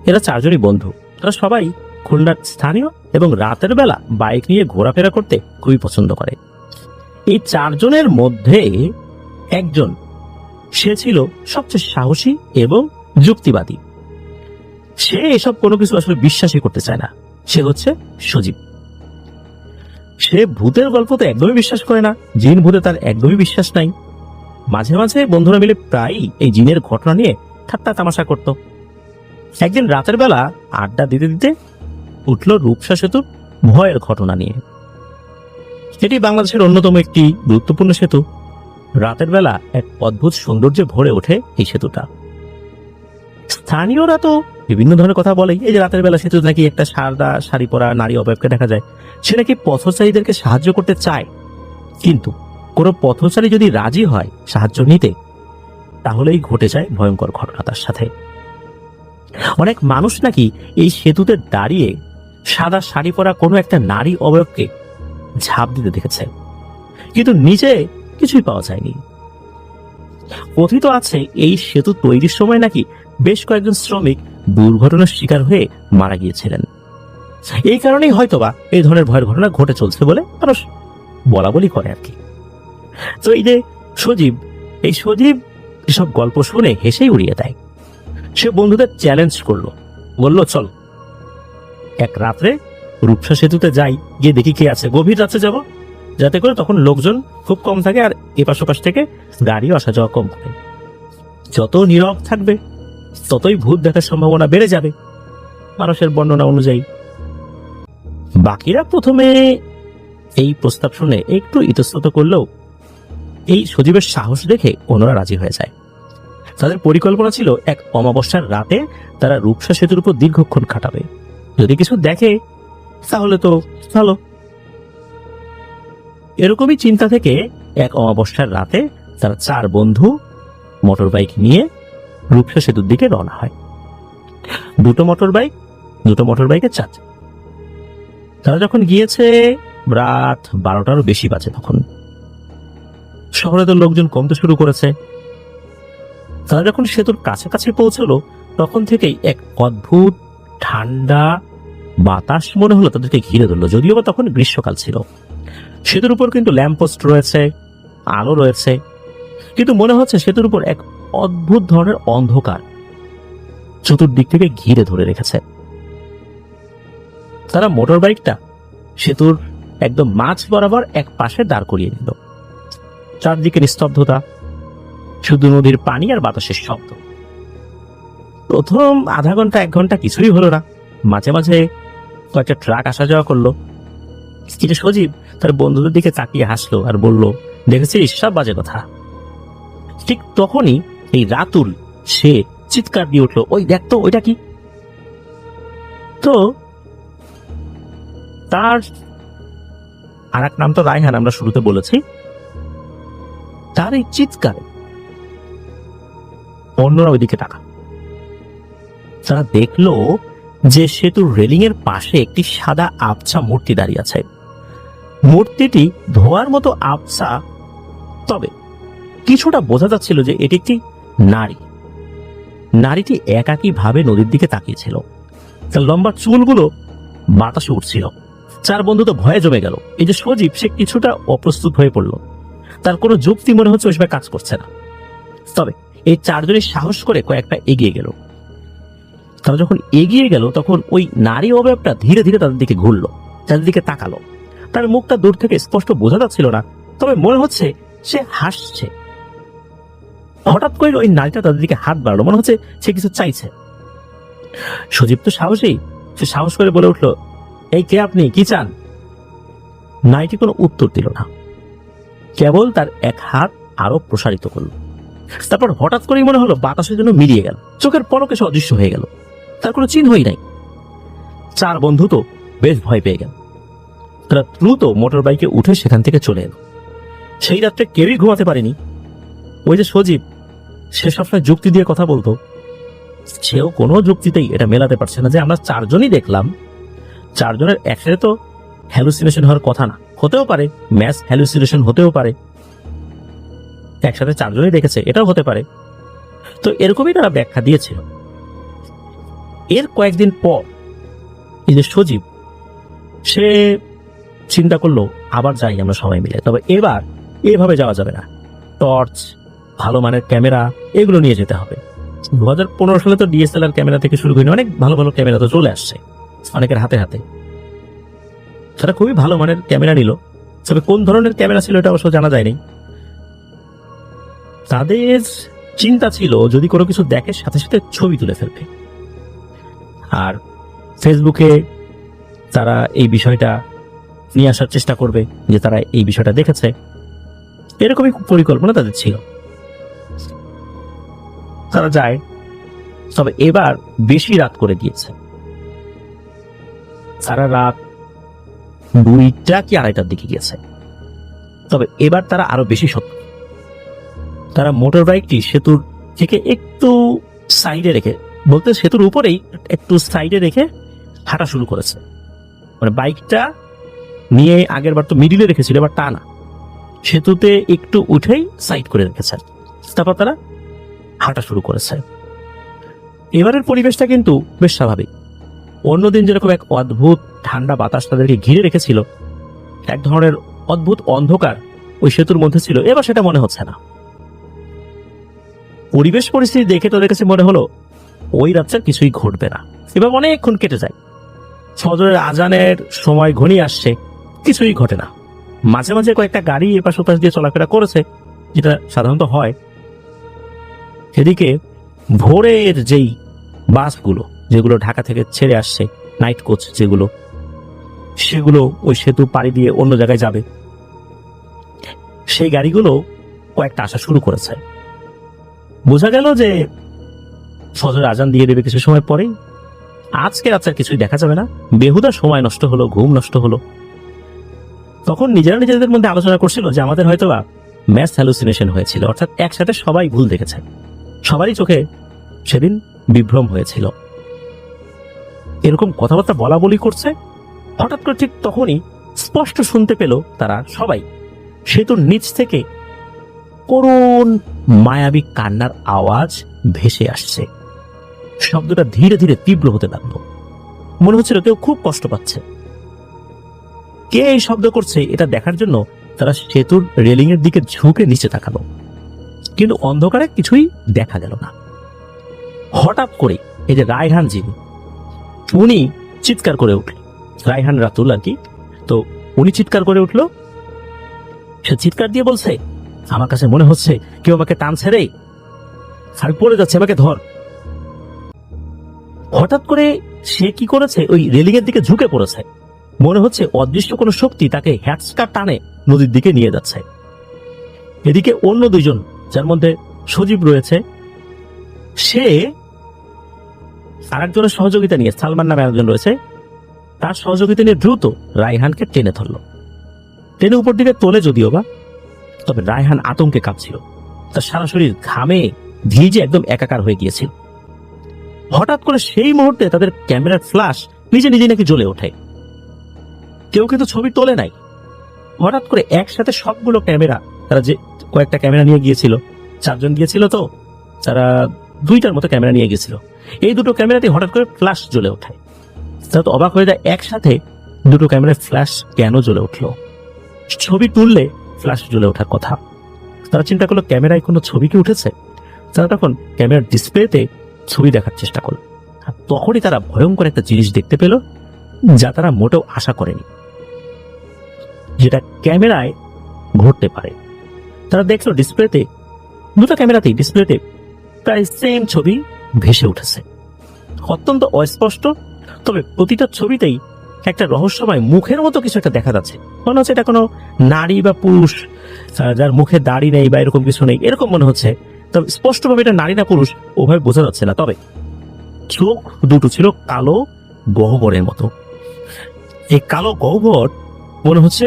এরা 4 জনই বন্ধু। তারা সবাই খুলনার স্থানীয় এবং রাতের বেলা বাইক নিয়ে ঘোরাফেরা করতে খুবই পছন্দ করে। এই 4 জনের মধ্যে একজন, সে ছিল সবচেয়ে সাহসী এবং যুক্তিবাদী। সে এসব কোনো কিছু আসলে বিশ্বাসই করতে চায় না। সে হচ্ছে সজীব। সে ভূতের গল্প তো একদমই বিশ্বাস করে না, জিন ভূতে তার একদমই বিশ্বাস নাই। মাঝে মাঝে বন্ধুরা মিলে প্রায়ই এই জিনের ঘটনা নিয়ে ঠাট্টা তামাশা করত। একদিন রাতের বেলা আড্ডা দিতে দিতে উঠল রূপসা সেতুর ভয়ের ঘটনা নিয়ে। এটি বাংলাদেশের অন্যতম একটি গুরুত্বপূর্ণ সেতু। রাতের বেলা এক অদ্ভুত সৌন্দর্যে ভরে ওঠে এই সেতুটা। স্থানীয়রা তো বিভিন্ন ধরনের কথা বলে, এই যে রাতের বেলা সেতু নাকি একটা সাদা শাড়ি পরা নারী অবয়বকে দেখা যায়, সে নাকি পথচারীদেরকে সাহায্য করতে চায়। কিন্তু কোনো পথচারী যদি রাজি হয় সাহায্য নিতে, তাহলেই ঘটে যায় ভয়ঙ্কর ঘটনা তার সাথে। অনেক মানুষ নাকি এই সেতুতে দাঁড়িয়ে সাদা শাড়ি পরা কোনো একটা নারী অবয়বকে ঝাঁপ দিতে দেখেছে, কিন্তু নিচে কিছুই পাওয়া যায়নি। কথিত আছে এই সেতু তৈরির সময় নাকি বেশ কয়েকজন শ্রমিক দুর্ঘটনার শিকার হয়ে মারা গিয়েছিলেন। এই কারণেই হয়তোবা এই ধরনের ভয়ের ঘটনা ঘটে চলছে বলে মানুষ বলা বলি করে আর কি। তো এই যে সজীব, এই সজীব এসব গল্প শুনে হেসেই উড়িয়ে দেয়। সে বন্ধুদের চ্যালেঞ্জ করলো, বলল চল এক রাত্রে রূপসা সেতুতে যাই, গিয়ে দেখি কে আছে। গভীর রাতে যাব, যাতে করে তখন লোকজন খুব কম থাকে আর এপাশ ওপাশ থেকে গাড়িও আসা যাওয়া কম করে। যত নীরব থাকবে ততই ভূত দেখার সম্ভাবনা বেড়ে যাবে মানুষের বর্ণনা অনুযায়ী। বাকিরা প্রথমে এই প্রস্তাব শুনে একটু ইতস্তত করলেও এই সজীবের সাহস দেখে অন্যরা রাজি হয়ে যায়। তাদের পরিকল্পনা ছিল এক অমাবস্যার রাতে তারা রূপসা সেতুর উপর দীর্ঘক্ষণ কাটাবে। যদি কিছু দেখে তাহলে তো ভালো। এরকমই চিন্তা থেকে এক অমাবস্যার রাতে তারা 4 বন্ধু মোটর বাইক নিয়ে রূপসা সেতুর দিকে রওনা হয়। 2টো মোটর বাইকে 4। তারা যখন গিয়েছে রাত 12টারও বেশি বাজে। তখন শহরে তো লোকজন কমতে শুরু করেছে। তারা যখন সেতুর কাছাকাছি পৌঁছলো তখন থেকেই এক অদ্ভুত ঠান্ডা বাতাস মনে হলো তাদেরকে ঘিরে ধরলো। যদিও বা তখন গ্রীষ্মকাল ছিল। সেতুর উপর কিন্তু ল্যাম্পপোস্ট রয়েছে, আলো রয়েছে, কিন্তু মনে হচ্ছে সেতুর উপর এক অদ্ভুত ধরনের অন্ধকার চতুর্দিক থেকে ঘিরে ধরে রেখেছে। তারা মোটর বাইকটা সেতুর একদম মাঝ বরাবর এক পাশে দাঁড় করিয়ে নিল। চারদিকে নিস্তব্ধতা, শুধু নদীর পানি আর বাতাসের শব্দ। প্রথম আধা ঘন্টা 1 ঘন্টা কিছুই হলো না। মাঝে মাঝে কয়েকটা ট্রাক আসা যাওয়া করলো। কিন্তু সজীব তার বন্ধুদের দিকে তাকিয়ে হাসলো আর বলল, দেখেছিস, সব বাজে কথা। ঠিক তখনই এই রাতুল সে চিৎকার দিয়ে উঠলো, ওই দেখ তো, ওইটা কি? তো তার আর এক নাম তো রায়হান, আমরা শুরুতে বলেছি। তার এই চিৎকারে অন্যরা ওইদিকে টাকা। তারা দেখলো যে সেতুর রেলিং এর পাশে একটি সাদা আবছা মূর্তি দাঁড়িয়ে আছে। মূর্তিটি ধোয়ার মতো আবছা, তবে কিছুটা বোঝা যাচ্ছিল যে এটি একটি নারী। নারীটি একাকী ভাবে নদীর দিকে তাকিয়েছিল। তার লম্বা চুলগুলো বাতাসে উঠছিল। 4 বন্ধু তো ভয়ে জমে গেল। এই যে সজীব, সে কিছুটা অপ্রস্তুত হয়ে পড়ল। তার কোনো যুক্তি মনে হচ্ছে ওই সময় কাজ করছে না। তবে এই 4 জনই সাহস করে কয়েকটা এগিয়ে গেল। তারা যখন এগিয়ে গেল তখন ওই নারী অবয়বটা ধীরে ধীরে তাদের দিকে ঘুরলো, তাদের দিকে তাকালো। তার মুখটা দূর থেকে স্পষ্ট বোঝা যাচ্ছিল না, তবে মনে হচ্ছে সে হাসছে। হঠাৎ করে ওই নারীটা তাদের দিকে হাত বাড়ালো, মনে হচ্ছে সে কিছু চাইছে। সজীব তো সাহসী, সে সাহস করে বলে উঠলো, এই কে আপনি, কি চান? নারীটি কোনো উত্তর দিল না, কেবল তার এক হাত আরো প্রসারিত করলো। তারপর হঠাৎ করেই মনে হলো বাতাসের জন্য মিলিয়ে গেল, চোখের পলকে সে অদৃশ্য হয়ে গেল, তার কোনো চিহ্নই নাই। চার বন্ধু তো বেশ ভয় পেয়ে গেল। তারা দ্রুত মোটর বাইকে উঠে সেখান থেকে চলে এলো। সেই রাত্রে কেউই ঘুমাতে পারেনি। ওই যে সজীব, সে সবসময় যুক্তি দিয়ে কথা বলতো, সেও কোনো যুক্তিতেই এটা মেলাতে পারছে না যে আমরা চারজনই দেখলাম। চারজনের একসাথে তো হ্যালুসিনেশন হওয়ার কথা না, হতেও পারে ম্যাস হ্যালুসিনেশন হতেও পারে, একসাথে চারজনই দেখেছে এটাও হতে পারে। তো এরকমই তারা ব্যাখ্যা দিয়েছিল। এর কয়েকদিন পর এই যে সজীব, সে চিন্তা করলো আবার যাই আমরা সবাই মিলে, তবে এবার এভাবে যাওয়া যাবে না, টর্চ, ভালো মানের ক্যামেরা এগুলো নিয়ে যেতে হবে। 2015 সালে তো ডিএসএলআর ক্যামেরা থেকে শুরু করে অনেক ভালো ভালো ক্যামেরা তো চলে আসছে অনেকের হাতে হাতে। তারা খুবই ভালো মানের ক্যামেরা নিল, তবে কোন ধরনের ক্যামেরা ছিল এটা অবশ্য জানা যায়নি। তাদের চিন্তা ছিল যদি কোনো কিছু দেখে সাথে সাথে ছবি তুলে ফেলবে, আর ফেসবুকে তারা এই বিষয়টা নিয়ে আসার চেষ্টা করবে যে তারা এই বিষয়টা দেখেছে। এরকমই পরিকল্পনা তাদের ছিল। তারা যায়, তবে এবার বেশি রাত করে দিয়েছে। সারা রাত 2টা কি 2:30টার দিকে গিয়েছে। তবে এবার তারা আরো বেশি সত্য। তারা মোটর বাইকটি সেতুর থেকে একটু সাইডে রেখে, বলতে সেতুর উপরেই একটু সাইডে রেখে হাঁটা শুরু করেছে। মানে বাইকটা নিয়ে আগের বার তো মিডিলে রেখেছিল, এবার তা না, সেতুতে একটু উঠেই সাইড করে রেখেছে। তারপর তারা হাঁটা শুরু করেছে। এবারের পরিবেশটা কিন্তু বেশ স্বাভাবিক। অন্যদিন যেরকম এক অদ্ভুত ঠান্ডা বাতাস তাদেরকে ঘিরে রেখেছিল, এক ধরনের অদ্ভুত অন্ধকার ওই সেতুর মধ্যে ছিল, এবার সেটা মনে হচ্ছে না। পরিবেশ পরিস্থিতি দেখে তাদের কাছে মনে হলো ওই রাত্রে কিছুই ঘটবে না। এবার অনেকক্ষণ কেটে যায়, ফজরের আজানের সময় ঘনিয়ে আসছে, কিছুই ঘটে না। মাঝে মাঝে কয়েকটা গাড়ি এপাশ ওপাশ দিয়ে চলাফেরা করেছে, যেটা সাধারণত হয়। এদিকে ভোরের যেই বাসগুলো যেগুলো ঢাকা থেকে ছেড়ে আসছে, নাইট কোচ যেগুলো, সেগুলো ওই সেতু পাড়ি দিয়ে অন্য জায়গায় যাবে, সেই গাড়িগুলো কয়েকটা আসা শুরু করেছে। বোঝা গেল যে ফজর আজান দিয়ে দেবে কিছু সময় পরেই। আজকে রাত্রে কিছুই দেখা যাবে না, বেহুদা সময় নষ্ট হলো, ঘুম নষ্ট হলো। তখন নিজেরা নিজেদের মধ্যে আলোচনা করছিল যে আমাদের হয়তো ম্যাস হ্যালুসিনেশন হয়েছিল, অর্থাৎ একসাথে সবাই ভুল দেখেছে, সবারই চোখে সেদিন বিভ্রম হয়েছিল। এরকম কথাবার্তা বলা বলি করছে, হঠাৎ করে ঠিক তখনই স্পষ্ট শুনতে পেল তারা সবাই সেতুর নিচ থেকে করুণ মায়াবী কান্নার আওয়াজ ভেসে আসছে। শব্দটা ধীরে ধীরে তীব্র হতে লাগলো, মনে হচ্ছিল কেউ খুব কষ্ট পাচ্ছে। কে এই শব্দ করছে এটা দেখার জন্য তারা সেতুর রেলিং এর দিকে ঝুঁকে নিচে তাকালো, কিন্তু অন্ধকারে কিছুই দেখা গেল না। হঠাৎ করে এই যে রায়হান যিনি, উনি চিৎকার করে উঠল। রায়হান রাতুল আর কি, তো উনি চিৎকার করে উঠল। সে চিৎকার দিয়ে বলছে, আমার কাছে মনে হচ্ছে কেউ আমাকে টানছে রে, আমি পড়ে যাচ্ছে, আমাকে ধর। হঠাৎ করে সে কি করেছে, ওই রেলিং এর দিকে ঝুঁকে পড়েছে। মনে হচ্ছে অদৃশ্য কোনো শক্তি তাকে হ্যাটস্কার টানে নদীর দিকে নিয়ে যাচ্ছে। এদিকে অন্য দুইজন, যার মধ্যে সজীব রয়েছে, সে আরেকজনের সহযোগিতা নিয়ে, সালমান নামে একজন রয়েছে, তার সহযোগিতা নিয়ে দ্রুত রায়হানকে টেনে ধরল। টেনে উপর দিকে তোলে যদিও বা, তবে রায়হান আতঙ্কে কাঁপছিল, তার সারা শরীর ঘামে ভিজে একদম একাকার হয়ে গিয়েছিল। হঠাৎ করে সেই মুহূর্তে তাদের ক্যামেরার ফ্ল্যাশ নিজে নিজে নাকি জ্বলে ওঠে। কেউ কিন্তু ছবি তোলে নাই। হঠাৎ করে একসাথে সবগুলো ক্যামেরা, তারা যে কয়েকটা ক্যামেরা নিয়ে গিয়েছিল, 4 জন গিয়েছিল, তো তারা 2টার মতো ক্যামেরা নিয়ে গিয়েছিল, এই দুটো ক্যামেরাতে হঠাৎ করে ফ্ল্যাশ জ্বলে ওঠে। তারা তো অবাক হয়ে যায়, একসাথে দুটো ক্যামেরায় ফ্ল্যাশ কেন জ্বলে উঠলো? ছবি তুললে ফ্ল্যাশ জ্বলে ওঠার কথা। তারা চিন্তা করলো ক্যামেরায় কোনো ছবি কি উঠেছে। তারা তখন ক্যামেরার ডিসপ্লেতে ছবি দেখার চেষ্টা করলো, তখনই তারা ভয়ঙ্কর একটা জিনিস দেখতে পেল, যা তারা মোটেও আশা করেনি, যেটা ক্যামেরায় ঘটতে পারে। তারা দেখলো ডিসপ্লেতে, দুটো ক্যামেরাতেই ডিসপ্লেতে প্রায় সেম ছবি ভেসে উঠেছে, অত্যন্ত অস্পষ্ট, তবে প্রতিটা ছবিতেই একটা রহস্যময় মুখের মতো কিছু একটা দেখা যাচ্ছে। মনে হচ্ছে এটা কোনো নারী বা পুরুষ, যার মুখে দাড়ি নেই বা এরকম কিছু নেই, এরকম মনে হচ্ছে। তবে স্পষ্টভাবে এটা নারী না পুরুষ ওভাবে বোঝা যাচ্ছে না। তবে চোখ দুটো ছিল কালো গহ্বরের মতো। এই কালো গহ্বর মনে হচ্ছে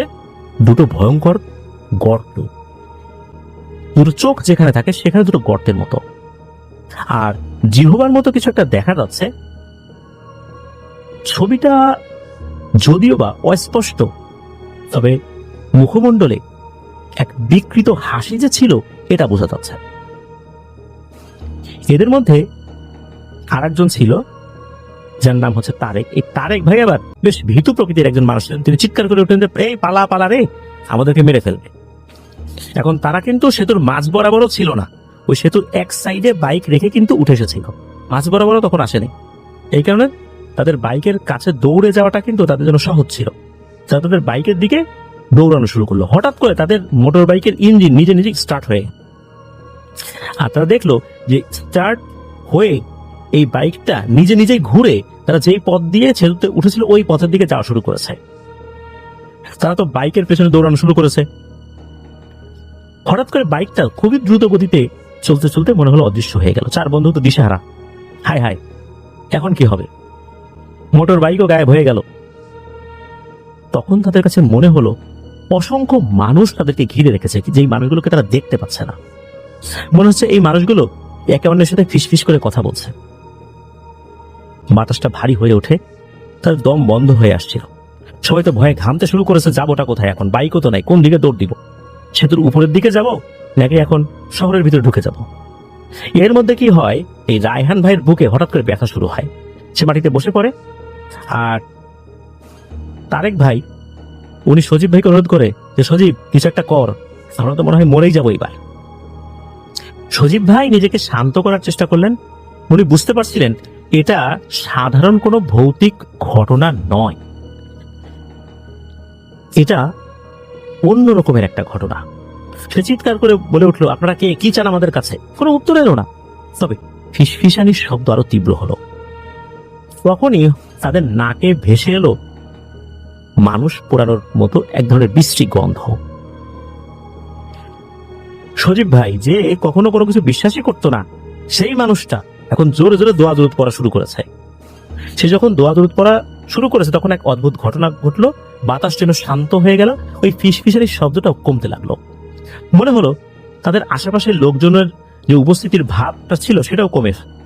দুটো ভয়ঙ্কর গর্ত, দুটো চোখ যেখানে থাকে সেখানে দুটো গর্তের মতো। আর জিহ্বার মতো কিছু একটা দেখা যাচ্ছে। ছবিটা যদিও বা অস্পষ্ট, তবে মুখমণ্ডলে এক বিকৃত হাসি যে ছিল এটা বোঝা যাচ্ছে। এদের মধ্যে আরেকজন ছিল যার নাম হচ্ছে তারেক। এই তারেক ভাই আবার বেশ ভীতু প্রকৃতির একজন মানুষ ছিলেন। তিনি চিৎকার করে উঠলেন যে, এই পালা পালা রে, আমাদেরকে মেরে ফেলবে। এখন তারা কিন্তু সেতুর মাঝ বরাবরও ছিল না, ওই সেতুর এক সাইডে বাইক রেখে কিন্তু উঠে এসেছিল, মাঝ বরাবরও তখন আসেনি। এই কারণে তাদের বাইকের কাছে দৌড়ে যাওয়াটা কিন্তু তাদের জন্য সহজ ছিল। তারা তাদের বাইকের দিকে দৌড়ানো শুরু করলো। হঠাৎ করে তাদের মোটর বাইকের ইঞ্জিন নিজে নিজে স্টার্ট হয়ে, আর তারা দেখলো যে স্টার্ট হয়ে এই বাইকটা নিজে নিজেই ঘুরে তারা যেই পথ দিয়ে ছেড়ে উঠেছিল ওই পথের দিকে যাওয়া শুরু করেছে। তারা তো বাইকের পেছনে দৌড়ানো শুরু করেছে। হঠাৎ করে বাইকটা খুবই দ্রুত গতিতে চলতে চলতে মনে হলো অদৃশ্য হয়ে গেল। চার বন্ধু তো দিশেহারা, হায় হায় এখন কি হবে, মোটর বাইকও গায়েব হয়ে গেল। তখন তাদের কাছে মনে হলো অসংখ্য মানুষ তাদেরকে ঘিরে রেখেছে, যেই মানুষগুলোকে তারা দেখতে পাচ্ছে না। মনে হচ্ছে এই মানুষগুলো একে অন্যের সাথে ফিসফিস করে কথা বলছে। বাতাসটা ভারী হয়ে ওঠে, তার দম বন্ধ হয়ে আসছিল। সবাই তো ভয়ে ঘামতে শুরু করেছে। যাবোটা কোথায় এখন, বাইকও তো নাই, কোন দিকে দৌড় দিব? সেতুর উপরের দিকে যাব নাকি এখন শহরের ভিতরে ঢুকে যাব? এর মধ্যে কি হয়, এই রায়হান ভাইয়ের বুকে হঠাৎ করে ব্যথা শুরু হয়। সে মাটিতে বসে পড়ে। আর তারেক ভাই, উনি সজীব ভাইকে অনুরোধ করে যে, সজীব কিছু একটা কর, আমরা তো মনে হয় মরেই যাবো এবার। সজীব ভাই নিজেকে শান্ত করার চেষ্টা করলেন। উনি বুঝতে পারছিলেন এটা সাধারণ কোনো ভৌতিক ঘটনা নয়, এটা অন্য রকমের একটা ঘটনা। সে চিৎকার করে বলে উঠলো, আপনারা কে, কি চান আমাদের কাছে? কোনো উত্তর এলো না। তবে ফিসফিসানির শব্দ আরো তীব্র হলো। তখনই তাদের নাকে ভেসে এলো মানুষ পোড়ানোর মতো এক ধরনের বিশ্রী গন্ধ। সজীব ভাই, যে কখনো কোনো কিছু বিশ্বাসই করতো না, সেই মানুষটা এখন জোরে জোরে দোয়া দরুদ পড়া শুরু করেছে। সে যখন দোয়া দরুদ পড়া শুরু করেছে তখন এক অদ্ভুত ঘটনা ঘটলো। বাতাস যেন শান্ত হয়ে গেল, ওই ফিসফিসানির শব্দটাও কমতে লাগলো। মনে হলো তাদের আশেপাশের লোকজনের যে উপস্থিতির ভাবটা ছিল সেটাও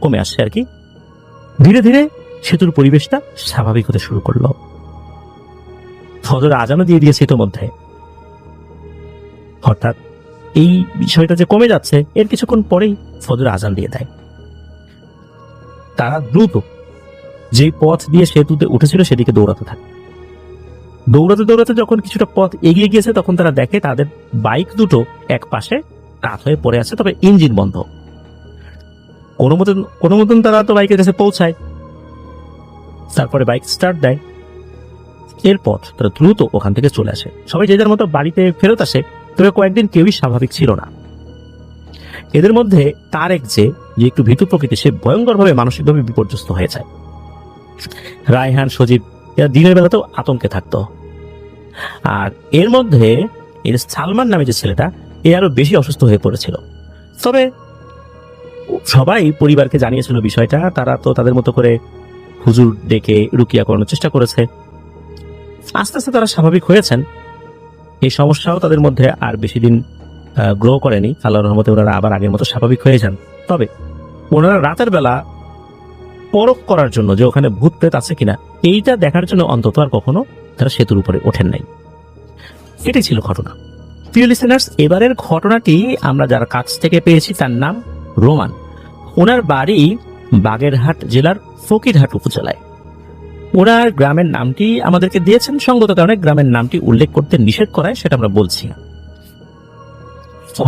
কমে আসছে আর কি। ধীরে ধীরে সেতুর পরিবেশটা স্বাভাবিক হতে শুরু করলো। ফজর আজানও দিয়ে দিয়েছে ইতোমধ্যে। অর্থাৎ এই বিষয়টা যে কমে যাচ্ছে, এর কিছুক্ষণ পরেই ফজর আজান দিয়ে দেয়। তারা দ্রুত যে পথ দিয়ে সেতুতে উঠেছিল সেদিকে দৌড়াতে থাকে। দৌড়াতে দৌড়াতে যখন কিছুটা পথ এগিয়ে গিয়েছে তখন তারা দেখে তাদের বাইক দুটো এক পাশে কাত হয়ে পড়ে আছে, তবে ইঞ্জিন বন্ধ। কোনো মতন তারা তো বাইকের কাছে পৌঁছায়, তারপরে বাইক স্টার্ট দেয়। এরপর তারা দ্রুত ওখান থেকে চলে আসে। সবাই যে যার মতো বাড়িতে ফেরত আসে। তবে কয়েকদিন কেউই স্বাভাবিক ছিল না। এদের মধ্যে তারেক যে একটু ভীতু প্রকৃতি, সে ভয়ঙ্করভাবে মানসিকভাবে বিপর্যস্ত হয়ে যায়। রায়হান, সজীব এরা দিনের বেলাতেও আতঙ্কে থাকতো। আর এর মধ্যে এর সালমান নামে যে ছেলেটা, এ আরো বেশি অসুস্থ হয়ে পড়েছিল। তবে সবাই পরিবারকে জানিয়েছিল বিষয়টা। তারা তো তাদের মতো করে হুজুর ডেকে রুকিয়া করানোর চেষ্টা করেছে। আস্তে আস্তে তারা স্বাভাবিক হয়েছেন। এই সমস্যাও তাদের মধ্যে আর বেশি দিন গ্রো করেনি। আল্লাহর রহমতে ওনারা আবার আগের মতো স্বাভাবিক হয়ে যান। তবে ওনারা রাতের বেলা পরখ করার জন্য যে ওখানে ভূত প্রেত আছে কিনা, এইটা দেখার জন্য অন্তত আর কখনো তারা সেতুর উপরে ওঠেন নাই। এটাই ছিল ঘটনা। প্রিয় লিসেনার্স, এবারের ঘটনাটি আমরা যার কাছ থেকে পেয়েছি তার নাম রোমান। ওনার বাড়ি বাগেরহাট জেলার ফকিরহাট উপজেলায়। ওনার গ্রামের নামটি আমাদেরকে দিয়েছেন, সঙ্গত কারণে গ্রামের নামটি উল্লেখ করতে নিষেধ করায় সেটা আমরা বলছি না।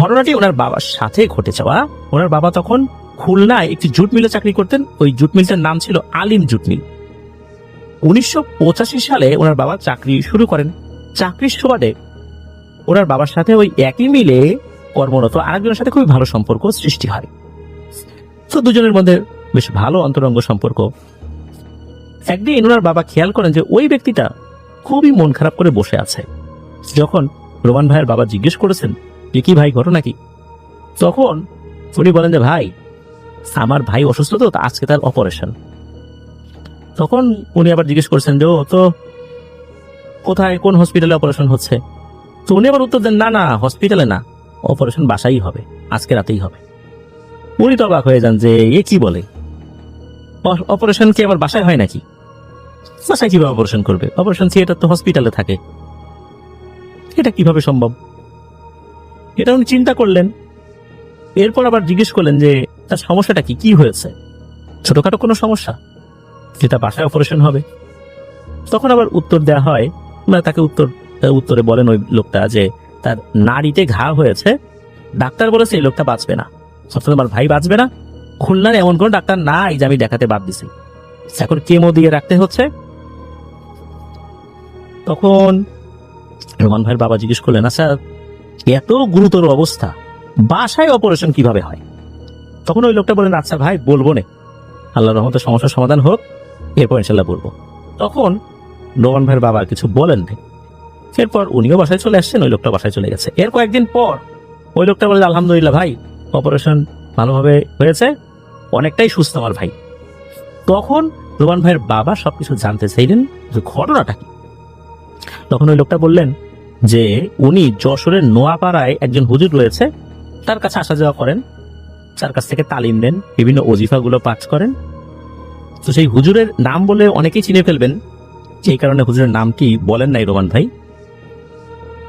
ঘটনাটি ওনার বাবার সাথে ঘটে যাওয়া। ওনার বাবা তখন খুলনায় একটি জুট মিলে চাকরি করতেন। ওই জুট মিলটার নাম ছিল আলিম জুট মিল। 1985 সালে ওনার বাবা চাকরি শুরু করেন। চাকরির সুবাদে ওনার বাবার সাথে ওই একই মিলে কর্মরত আরেকজনের সাথে খুবই ভালো সম্পর্ক সৃষ্টি হয়। তো দুজনের মধ্যে বেশ ভালো অন্তরঙ্গ সম্পর্ক। একদিন ওনার বাবা খেয়াল করেন যে ওই ব্যক্তিটা খুবই মন খারাপ করে বসে আছে। যখন রোমান ভাইয়ের বাবা জিজ্ঞেস করেছেন যে কি ভাই ঘটনা কি, তখন উনি বলেন যে ভাই আমার ভাই অসুস্থ, তো আজকে তার অপারেশন। তখন উনি আবার জিজ্ঞেস করছেন যে ও তো কোথায়, কোন হসপিটালে অপারেশন হচ্ছে? তো উনি আবার উত্তর দেন না না, হসপিটালে না, অপারেশন বাসাই হবে, আজকে রাতেই হবে। উনি তো অবাক হয়ে যান যে এ কি বলে, অপারেশন কি আবার বাসায় হয় নাকি? বাসায় কিভাবে অপারেশন করবে? অপারেশন থিয়েটার তো হসপিটালে থাকে, এটা কিভাবে সম্ভব? এটা উনি চিন্তা করলেন। এরপর আবার জিজ্ঞেস করলেন যে তার সমস্যাটা কি, কি হয়েছে? ছোটখাটো কোনো সমস্যা যেটা বাসায় অপারেশন হবে? তখন আবার উত্তর দেওয়া হয়, মানে তাকে উত্তরে বলেন ওই লোকটা যে তার নাড়িতে ঘা হয়েছে, ডাক্তার বলেছে এই লোকটা বাঁচবে না, অর্থাৎ আমার ভাই বাঁচবে না। খুলনার এমন কোন ডাক্তার নাই যে আমি দেখাতে বাদ দিছি, এখন কেমো দিয়ে রাখতে হচ্ছে। তখন রোমান ভাইয়ের বাবা জিজ্ঞেস করলেন, আচ্ছা এত গুরুতর অবস্থা, বাসায় অপারেশন কিভাবে হয়? তখন ওই লোকটা বলেন, আচ্ছা ভাই বলবো না, আল্লাহর রহমতে সমস্যার সমাধান হোক, এরপর ইনশাল্লাহ বলবো। তখন রোমান ভাইয়ের বাবা কিছু বলেন না। এরপর উনিও বাসায় চলে আসছেন, ওই লোকটা বাসায় চলে গেছে। এর কয়েকদিন পর ওই লোকটা বলে, আলহামদুলিল্লাহ ভাই অপারেশন ভালোভাবে হয়েছে, অনেকটাই সুস্থ আমার ভাই। তখন রোমান ভাইয়ের বাবা সবকিছু জানতে চাইলেন যে ঘটনাটা কি। তখন ওই লোকটা বললেন যে উনি যশোরের নোয়াপাড়ায় একজন হুজুর রয়েছে, তার কাছে আসা যাওয়া করেন, তার কাছ থেকে তালিম নেন, বিভিন্ন ওজিফাগুলো পাঠ করেন। তো সেই হুজুরের নাম বলে অনেকেই চিনে ফেলবেন, এই কারণে হুজুরের নামটি বলেন নাই রোমান ভাই।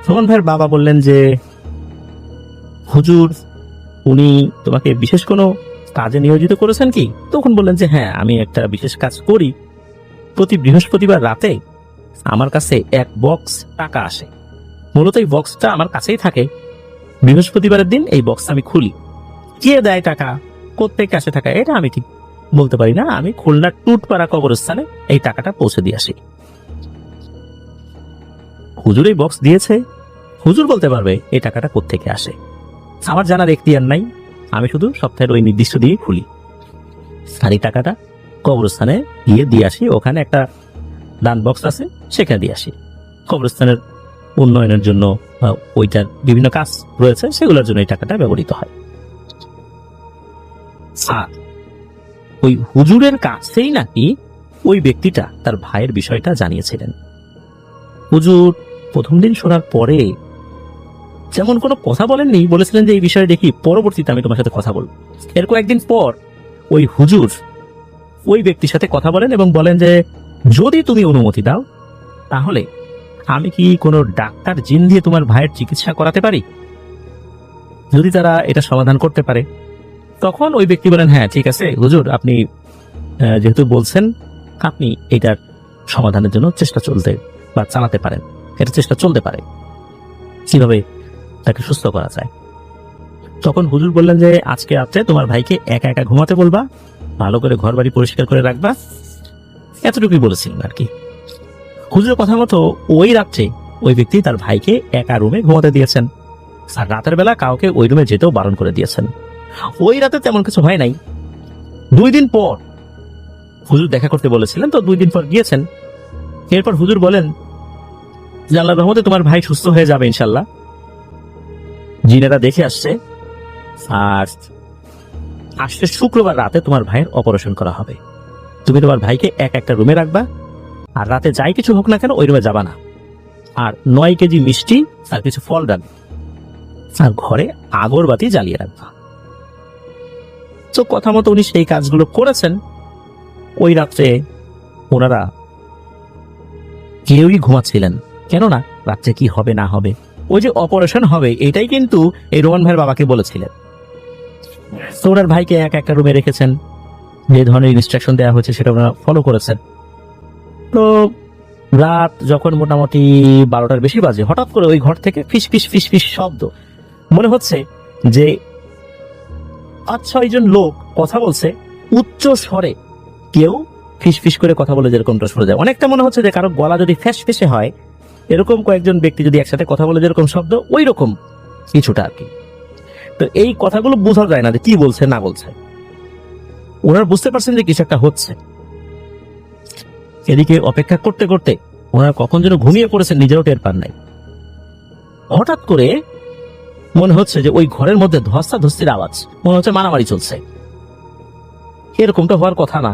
রোমান ভাইয়ের বাবা বললেন যে হুজুর উনি তোমাকে বিশেষ কোনো কাজে নিয়োজিত করেছেন কি? তখন বললেন যে হ্যাঁ, আমি একটা বিশেষ কাজ করি, প্রতি বৃহস্পতিবার রাতে আমার কাছে এক বক্স টাকা আসে, মূলত এই বক্সটা আমার কাছেই থাকে। বৃহস্পতিবারের দিন এই বক্স আমি খুলি, কে দেয় টাকা, কোত্থেকে আসে টাকা এটা আমি ঠিক বলতে পারি না, আমি খুলনার টুটপাড়া কবরস্থানে এই টাকাটা পৌঁছে দিয়ে আসি। হুজুর এই বক্স দিয়েছে, হুজুর বলতে পারবে এই টাকাটা কোত্থেকে আসে, আমার জানার এখতিয়ার নাই, আমি শুধু সপ্তাহের ওই নির্দিষ্ট দিয়ে খুলি, আর এই টাকাটা কবরস্থানে গিয়ে দিয়ে আসি, ওখানে একটা দান বক্স আছে সেখানে দিয়ে আসি, কবরস্থানের উন্নয়নের জন্য ওইটার বিভিন্ন কাজ রয়েছে সেগুলোর জন্য এই টাকাটা ব্যবহৃত হয়। আর ওই হুজুরের কাছেই নাকি ওই ব্যক্তিটা তার ভাইয়ের বিষয়টা জানিয়েছিলেন। হুজুর প্রথম দিন শোনার পরে যেমন কোনো কথা বলেননি, বলেছিলেন যে এই বিষয়ে দেখি পরবর্তীতে আমি তোমার সাথে কথা বলবো। এর কয়েকদিন পর ওই হুজুর ওই ব্যক্তির সাথে কথা বলেন এবং বলেন যে যদি তুমি অনুমতি দাও তাহলে আমি কি কোনো ডাক্তার জিন দিয়ে তোমার ভাইয়ের চিকিৎসা করাতে পারি, যদি তারা এটা সমাধান করতে পারে। তখন ওই ব্যক্তি বলেন হ্যাঁ ঠিক আছে হুজুর, আপনি যেহেতু বলছেন আপনি এটার সমাধানের জন্য চেষ্টা চলতে বা চালাতে পারেন, এটা চেষ্টা চলতে পারে কিভাবে তাকে সুস্থ করা যায়। তখন হুজুর বললেন যে আজকে রাত্রে তোমার ভাইকে একা একা ঘুমাতে বলবা, ভালো করে ঘর বাড়ি পরিষ্কার করে রাখবা, এতটুকুই বলেছিলেন আর কি। হুজুরের কথা মতো ওই রাত্রে ওই ব্যক্তি তার ভাইকে একা রুমে ঘুমাতে দিয়েছেন, আর রাতের বেলা কাউকে ওই রুমে যেতেও বারণ করে দিয়েছেন। ওই রাতে তেমন কিছু হয় নাই। 2 দিন পর হুজুর দেখা করতে বলেছিলেন, তো 2 দিন পর গিয়েছেন। এরপর হুজুর বলেন যে আল্লাহর রহমতে তোমার ভাই সুস্থ হয়ে যাবে ইনশাল্লাহ, জিনেরা দেখে আসছে, আর আসছে শুক্রবার রাতে তোমার ভাইয়ের অপারেশন করা হবে। তুমি তোমার ভাইকে একটা রুমে রাখবা, আর রাতে যাই কিছু হোক না কেন ওই রুমে যাবা না, আর 9 কেজি মিষ্টি আর কিছু ফল রাখবা, আর ঘরে আগরবাতি জ্বালিয়ে রাখবা। তো কথা মতো উনি সেই কাজগুলো করেছেন। ওই রাত্রে ওনারা কেউই ঘুমাচ্ছিলেন, কেননা রাত্রে কি হবে না হবে, ওই যে অপারেশন হবে এটাই কিন্তু এই রোমান ভাইয়ের বাবাকে বলেছিলেন। তো ওনার ভাইকে একটা রুমে রেখেছেন, যে ধরনের ইনস্ট্রাকশন দেওয়া হয়েছে সেটা ওনারা ফলো করেছেন। তো রাত যখন মোটামুটি 12টার বেশি বাজে, হঠাৎ করে ওই ঘর থেকে ফিস ফিস ফিস ফিস শব্দ, মনে হচ্ছে যে 5-6 জন লোক কথা বলছে উচ্চ স্বরে, কেউ ফিস ফিস করে কথা বলে যেরকমটা শোনা যায়, অনেকটা মনে হচ্ছে যে কারো গলা যদি ফ্যাস ফেসে হয়, এরকম কয়েকজন ব্যক্তি যদি একসাথে কথা বলে যেরকম শব্দ, ওই রকম কিছুটা আর কি। তো এই কথাগুলো বোঝা যায় না যে কি বলছে না বলছে। ওনারা বুঝতে পারছেন যে কিছু একটা হচ্ছে। এদিকে অপেক্ষা করতে করতে ওনারা কখন যেন ঘুমিয়ে পড়েছেন, নিজেও টের পান নাই। হঠাৎ করে মনে হচ্ছে যে ওই ঘরের মধ্যে ধস্তাধস্তির আওয়াজ, মনে হচ্ছে মারামারি চলছে। এরকমটা হওয়ার কথা না,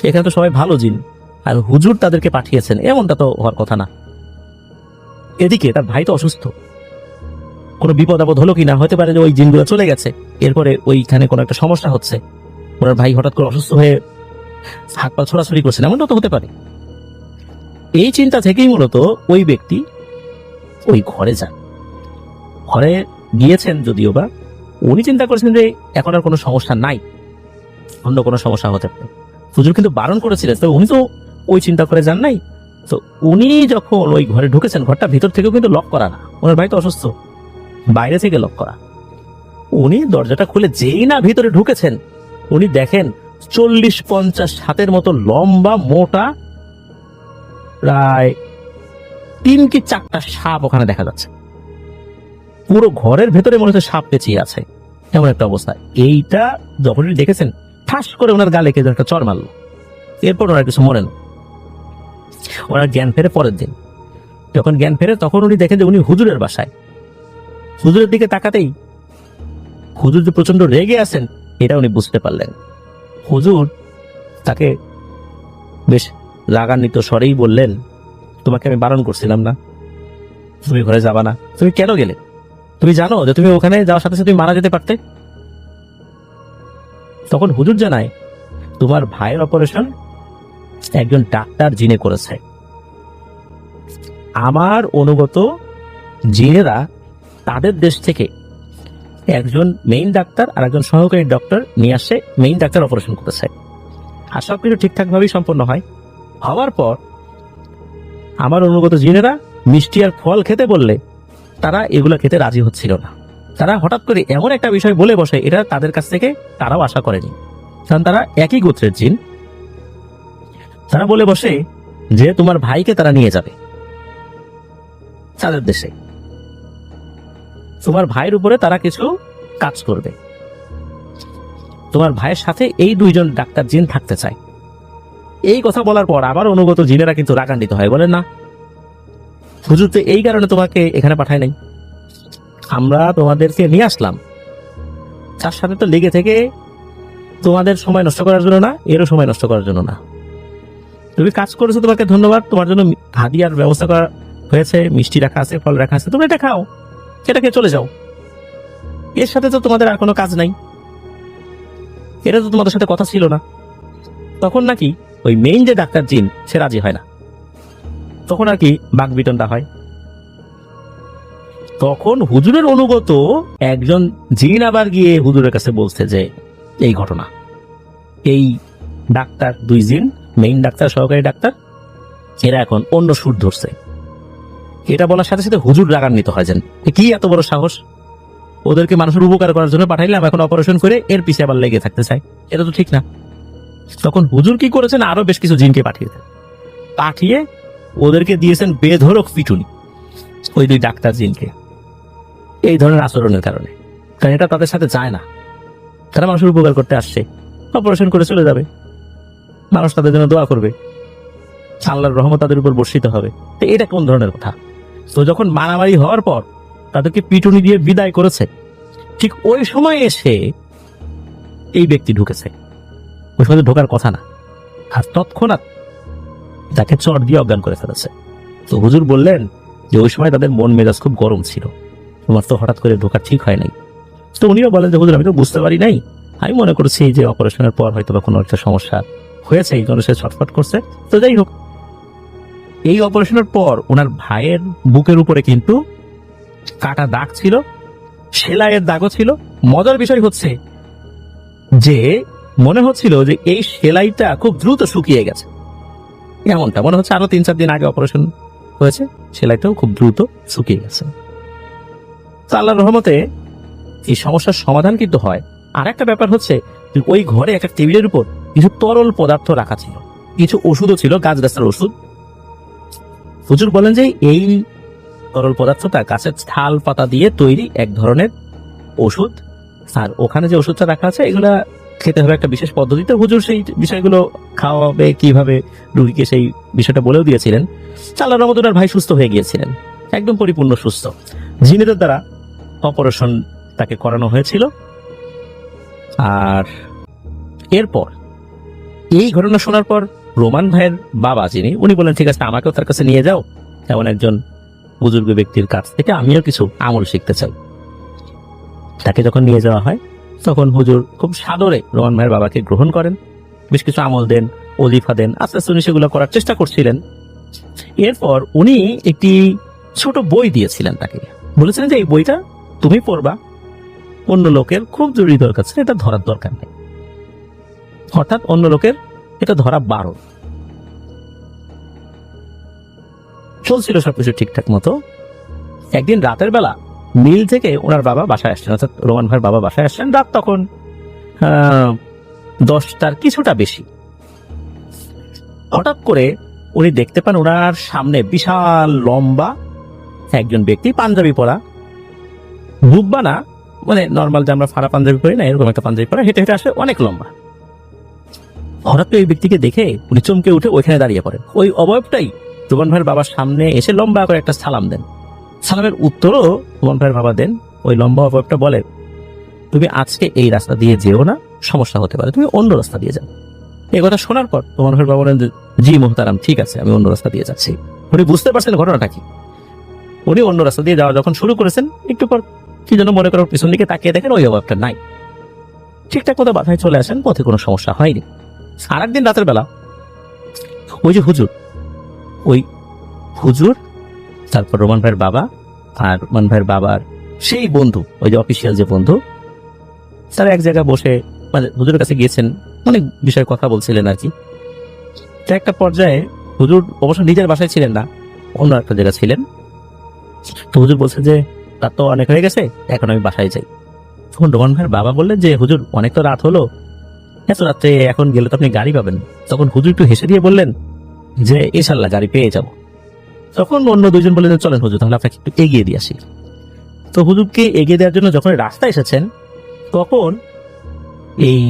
এখানে তো সবাই ভালো জিন, আর হুজুর তাদেরকে পাঠিয়েছেন, এমনটা তো হওয়ার কথা না। এদিকে তার ভাই তো অসুস্থ, কোনো বিপদ আপদ হলো কিনা, হতে পারে যে ওই জিনগুলো চলে গেছে, এরপরে ওইখানে কোনো একটা সমস্যা হচ্ছে, ওনার ভাই হঠাৎ করে অসুস্থ হয়ে হাত পা ছোড়াছুড়ি করছেন, এমনটা তো হতে পারে। এই চিন্তা থেকেই মূলত ওই ব্যক্তি ওই ঘরে যান। ঘরে গিয়েছেন যদিও বা, উনি চিন্তা করেছেন যে এখন আর কোনো সমস্যা নাই, অন্য কোনো সমস্যা হতে পারে। হুজুর কিন্তু বারণ করেছিলেন, তো উনি তো ওই চিন্তা করে যান নাই। তো উনি যখন ওই ঘরে ঢুকেছেন, ঘরটা ভিতর থেকেও কিন্তু লক করা না, ওনার ভাই তো অসুস্থ, বাইরে থেকে লক করা। উনি দরজাটা খুলে যেই না ভিতরে ঢুকেছেন, উনি দেখেন 40-50 হাতের মতো লম্বা মোটা প্রায় 3 কি 4টা সাপ ওখানে দেখা যাচ্ছে। পুরো ঘরের ভেতরে মনে হচ্ছে সাপ পেঁচিয়ে আছে, এমন একটা অবস্থা। এইটা যখন উনি দেখেছেন, ঠাস করে ওনার গালে কে একটা চড় মারলো। এরপর ওনার কিছু মনে না, ওনার জ্ঞান ফেরে পরের দিন। যখন জ্ঞান ফেরে তখন উনি দেখেন যে উনি হুজুরের বাসায়। হুজুরের দিকে তাকাতেই হুজুর যে প্রচন্ড রেগে আছেন এটা উনি বুঝতে পারলেন। হুজুর তাকে বেশ রাগান্বিত স্বরেই বললেন, তোমাকে আমি বারণ করছিলাম না, তুমি ঘরে যাবা না, তুমি কেন গেলে? তুমি জানো যে তুমি ওখানে যাওয়ার সাথে সাথে তুমি মারা যেতে পারতে। তখন হুজুর জানায়, তোমার ভাইয়ের অপারেশন একজন ডাক্তার জিনে করেছে। আমার অনুগত জিনেরা তাদের দেশ থেকে একজন মেইন ডাক্তার আর একজন সহকারী ডক্টর নিয়ে আসে, মেইন ডাক্তার অপারেশন করেছে। আর সবকিছু ঠিকঠাক ভাবেই সম্পন্ন হয়। হওয়ার পর আমার অনুগত জিনেরা মিষ্টি আর ফল খেতে বললে তারা এগুলো খেতে রাজি হচ্ছিল না। তারা হঠাৎ করে এমন একটা বিষয় বলে বসে, এটা তাদের কাছ থেকে তারাও আশা করেনি, কারণ তারা একই গোত্রের জিন। তারা বলে বসে যে তোমার ভাইকে তারা নিয়ে যাবে তাদের দেশে, তোমার ভাইয়ের উপরে তারা কিছু কাজ করবে, তোমার ভাইয়ের সাথে এই 2 জন ডাক্তার জিন থাকতে চায়। এই কথা বলার পর আবার অনুগত জিনেরা কিন্তু রাগান্বিত হয়, বলেন না হুজুর তো এই কারণে তোমাকে এখানে পাঠায় নাই, আমরা তোমাদেরকে নিয়ে আসলাম তার সাথে তো লেগে থেকে তোমাদের সময় নষ্ট করার জন্য না, এরও সময় নষ্ট করার জন্য না। তুমি কাজ করেছো, তোমাকে ধন্যবাদ, তোমার জন্য হাদিয়ার ব্যবস্থা করা হয়েছে, মিষ্টি রাখা আছে, ফল রাখা আছে, তুমি এটা খাও, এটাকে চলে যাও, এর সাথে তো তোমাদের আর কোনো কাজ নাই, এটা তো তোমাদের সাথে কথা ছিল না। তখন নাকি ওই মেইন যে ডাক্তার জিন সে রাজি হয় না, তখন আর কি বাকবিতণ্ডা হয়। তখন হুজুরের অনুগত একজন জিন আবার গিয়ে হুজুরের কাছে বলছে যে এই ঘটনা, এই ডাক্তার 2 জিন, মেইন ডাক্তার সহকারী ডাক্তার, এরা এখন অন্য সুর ধরছে। এটা বলার সাথে সাথে হুজুর রাগান্বিত হয়, যেন কি এত বড় সাহস, ওদেরকে মানুষের উপকার করার জন্য পাঠাইলাম, এখন অপারেশন করে এর পিছিয়ে আবার লেগে থাকতে চায়, এটা তো ঠিক না। তখন হুজুর কি করেছেন, আরো বেশ কিছু জিনকে পাঠিয়ে ওদেরকে দিয়েছেন বেধড়ক পিটুনি, ওই 2 ডাক্তার জিনকে, এই ধরনের আচরণের কারণে। কারণ এটা তাদের সাথে যায় না, তারা মানুষের উপকার করতে আসছে, অপারেশন করে চলে যাবে, মানুষ তাদের জন্য দোয়া করবে, আল্লাহর রহমত তাদের উপর বর্ষিত হবে। তো এটা কোন ধরনের কথা? তো যখন মারামারি হওয়ার পর তাদেরকে পিটুনি দিয়ে বিদায় করেছে, ঠিক ওই সময় এসে এই ব্যক্তি ঢুকেছে, ওই সময় ঢোকার কথা না, আর তৎক্ষণাৎ তাকে চট দিয়ে অজ্ঞান করে ফেলেছে। তো হুজুর বললেন যে ওই সময় তাদের মন মেজাজ খুব গরম ছিল, তোমার তো হঠাৎ করে ঢোকা ঠিক হয় নাই। তো উনিও বলেন যে হুজুর আমি তো বুঝতে পারি নাই, আমি মনে করছি যে অপারেশনের পর হয়তো বা কোনো একটা সমস্যা হয়েছে, এই জন্য সে ছটফট করছে। তো যাই হোক, এই অপারেশনের পর ওনার ভাইয়ের বুকের উপরে কিন্তু কাটা দাগ ছিল, সেলাইয়ের দাগও ছিল। মজার বিষয় হচ্ছে যে মনে হচ্ছিল যে এই সেলাইটা খুব দ্রুত শুকিয়ে গেছে, এমনটা মনে হচ্ছে আরো 3-4 দিন আগে অপারেশন হয়েছে, সেলাইটাও খুব দ্রুত শুকিয়ে গেছে। আল্লাহর রহমতে এই সমস্যার সমাধান কিন্তু হয়। আর একটা ব্যাপার হচ্ছে যে ওই ঘরে একটা টেবিলের উপর কিছু তরল পদার্থ রাখা ছিল, কিছু ওষুধও ছিল, গাছের ওষুধ। হুজুর বলেন যে এই তরল পদার্থটা গাছের ছাল পাতা দিয়ে তৈরি এক ধরনের ওষুধ, আর ওখানে যে ওষুধটা রাখা আছে এগুলা খেতে হবে একটা বিশেষ পদ্ধতিতে। হুজুর সেই বিষয়গুলো খাওয়াবে কিভাবে রুগীকে সেই বিষয়টা বলেও দিয়েছিলেন। আল্লাহর রহমতে ওনার ভাই সুস্থ হয়ে গিয়েছিলেন, একদম পরিপূর্ণ সুস্থ। জিনেদের দ্বারা অপারেশন তাকে করানো হয়েছিল। আর এরপর এই ঘটনা শোনার পর রোমান ভাইয়ের বাবা যিনি, উনি বলেন ঠিক আছে আমাকেও তার কাছে নিয়ে যাও, এমন একজন বুজুর্গ ব্যক্তির কাছ থেকে আমিও কিছু আমল শিখতে চাই। তাকে যখন নিয়ে যাওয়া হয় তখন হুজুর খুব সাদরে রোমান ভাইয়ের বাবাকে গ্রহণ করেন, বেশ কিছু আমল দেন, অলিফা দেন, আস্তে আস্তে উনি সেগুলো করার চেষ্টা করছিলেন। এরপর উনি একটি ছোট বই দিয়েছিলেন তাকে, বলেছিলেন যে এই বইটা তুমি পড়বা, অন্য লোকের খুব জরুরি দরকার আছে, এটা ধরার দরকার নেই। অর্থাৎ অন্য লোকের এটা ধরা বারণ। চলছিল সবকিছু ঠিকঠাক মতো। একদিন রাতের বেলা মিল থেকে ওনার বাবা বাসায় আসছেন, অর্থাৎ রোমান ভাইয়ের বাবা বাসায় আসছেন। রাত তখন 10টার কিছুটা বেশি। হঠাৎ করে উনি দেখতে পান ওনার সামনে বিশাল লম্বা একজন ব্যক্তি, পাঞ্জাবি পরা, বুব্বা না, মানে নর্মাল যে আমরা ফাড়া পাঞ্জাবি পরি না, এরকম একটা পাঞ্জাবি পরা, হেঁটে হেঁটে আসে, অনেক লম্বা। হঠাৎ করে এই ব্যক্তিকে দেখে উনি চমকে উঠে ওইখানে দাঁড়িয়ে পড়েন। ওই অবয়বটাই রোমান ভাইয়ের বাবার সামনে এসে লম্বা করে একটা সালাম দেন। সালামের উত্তরও রোমান ভাইয়ের বাবা দেন। ওই লম্বা অবয়বটা বলে, তুমি আজকে এই রাস্তা দিয়ে যেও না, সমস্যা হতে পারে, তুমি অন্য রাস্তা দিয়ে যাও। এই কথা শোনার পর রোমান ভাইয়ের বাবা বলেন, জি মোহতারাম, ঠিক আছে, আমি অন্য রাস্তা দিয়ে যাচ্ছি। উনি বুঝতে পারছেন ঘটনাটা কি। উনি অন্য রাস্তা দিয়ে যাওয়া যখন শুরু করেছেন, একটু পর কি যেন মনে করার পিছন দিকে তাকিয়ে দেখেন ওই অবয়বটা নাই। ঠিকঠাক মতো বাসায় চলে আসেন, পথে কোনো সমস্যা হয়নি। আর একদিন রাতের বেলা ওই যে হুজুর, ওই হুজুর, তারপর রোমান ভাইয়ের বাবা আর রোমান ভাইয়ের বাবার সেই বন্ধু, ওই যে অফিসিয়াল যে বন্ধু, তারা এক জায়গায় বসে মানে হুজুরের কাছে গিয়েছেন, অনেক বিষয়ে কথা বলছিলেন আর কি। একটা পর্যায়ে হুজুর অবশ্য নিজের বাসায় ছিলেন না, অন্য একটা জায়গা ছিলেন। তো হুজুর বলছে যে রাত তো অনেক হয়ে গেছে, এখন আমি বাসায় যাই। তখন রোমান ভাইয়ের বাবা বললেন যে হুজুর অনেক তো রাত হলো, এত রাত্রে এখন গেলে তো আপনি গাড়ি পাবেন। তখন হুজুর একটু হেসে দিয়ে বললেন যে ইনশাল্লাহ গাড়ি পেয়ে যাব। তখন অন্য দুইজন বললেন চলেন হুজুর, তাহলে আপনাকে একটু এগিয়ে দিয়ে আসি। তো হুজুরকে এগিয়ে দেওয়ার জন্য যখন রাস্তায় এসেছেন, তখন এই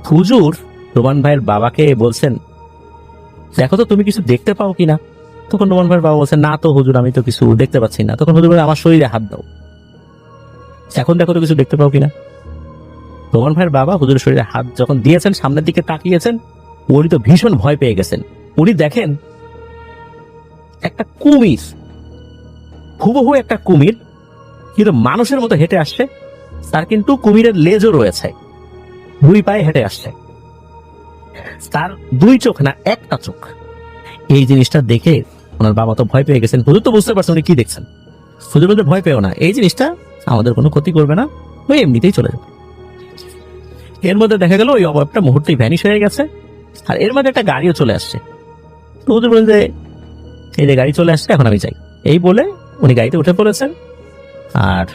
হুজুর রোমান ভাইয়ের বাবাকে বলছেন, দেখো তো তুমি কিছু দেখতে পাও কিনা। তখন রোমান ভাইয়ের বাবা বলছেন, না তো হুজুর, আমি তো কিছু দেখতে পাচ্ছি না। তখন হুজুর বলে, আমার শরীরে হাত দাও, এখন দেখো তো কিছু দেখতে পাও কিনা। রোমান ভাইয়ের বাবা হুজুরের শরীরে হাত যখন দিয়েছেন, সামনের দিকে তাকিয়েছেন, উনি তো ভীষণ ভয় পেয়ে গেছেন। উনি দেখেন একটা কুমির, হুবহু একটা কুমির, কিন্তু মানুষের মতো হেঁটে আসছে। তার কিন্তু কুমিরের লেজও রয়েছে, দুই পায়ে হেঁটে আসছে। তার দুই চোখ না, একটা চোখ। এই জিনিসটা দেখে ওনার বাবা তো ভয় পেয়ে গেছেন। হুজুর তো বুঝতে পারছেন উনি কি দেখছেন। হুজুর বলতে, ভয় পেও না, এই জিনিসটা আমাদের কোনো ক্ষতি করবে না, ওই এমনিতেই চলে যাবে। এর মধ্যে দেখা গেল ওই অবয়বটা মুহূর্তেই ভ্যানিশ হয়ে গেছে। আর এর মধ্যে একটা গাড়িও চলে আসছে। তো হুজুর বলেন যে এই যে গাড়ি চলে আসছে, এখন আমি যাই। এই বলে উনি গাড়িতে উঠে পড়েছেন। আর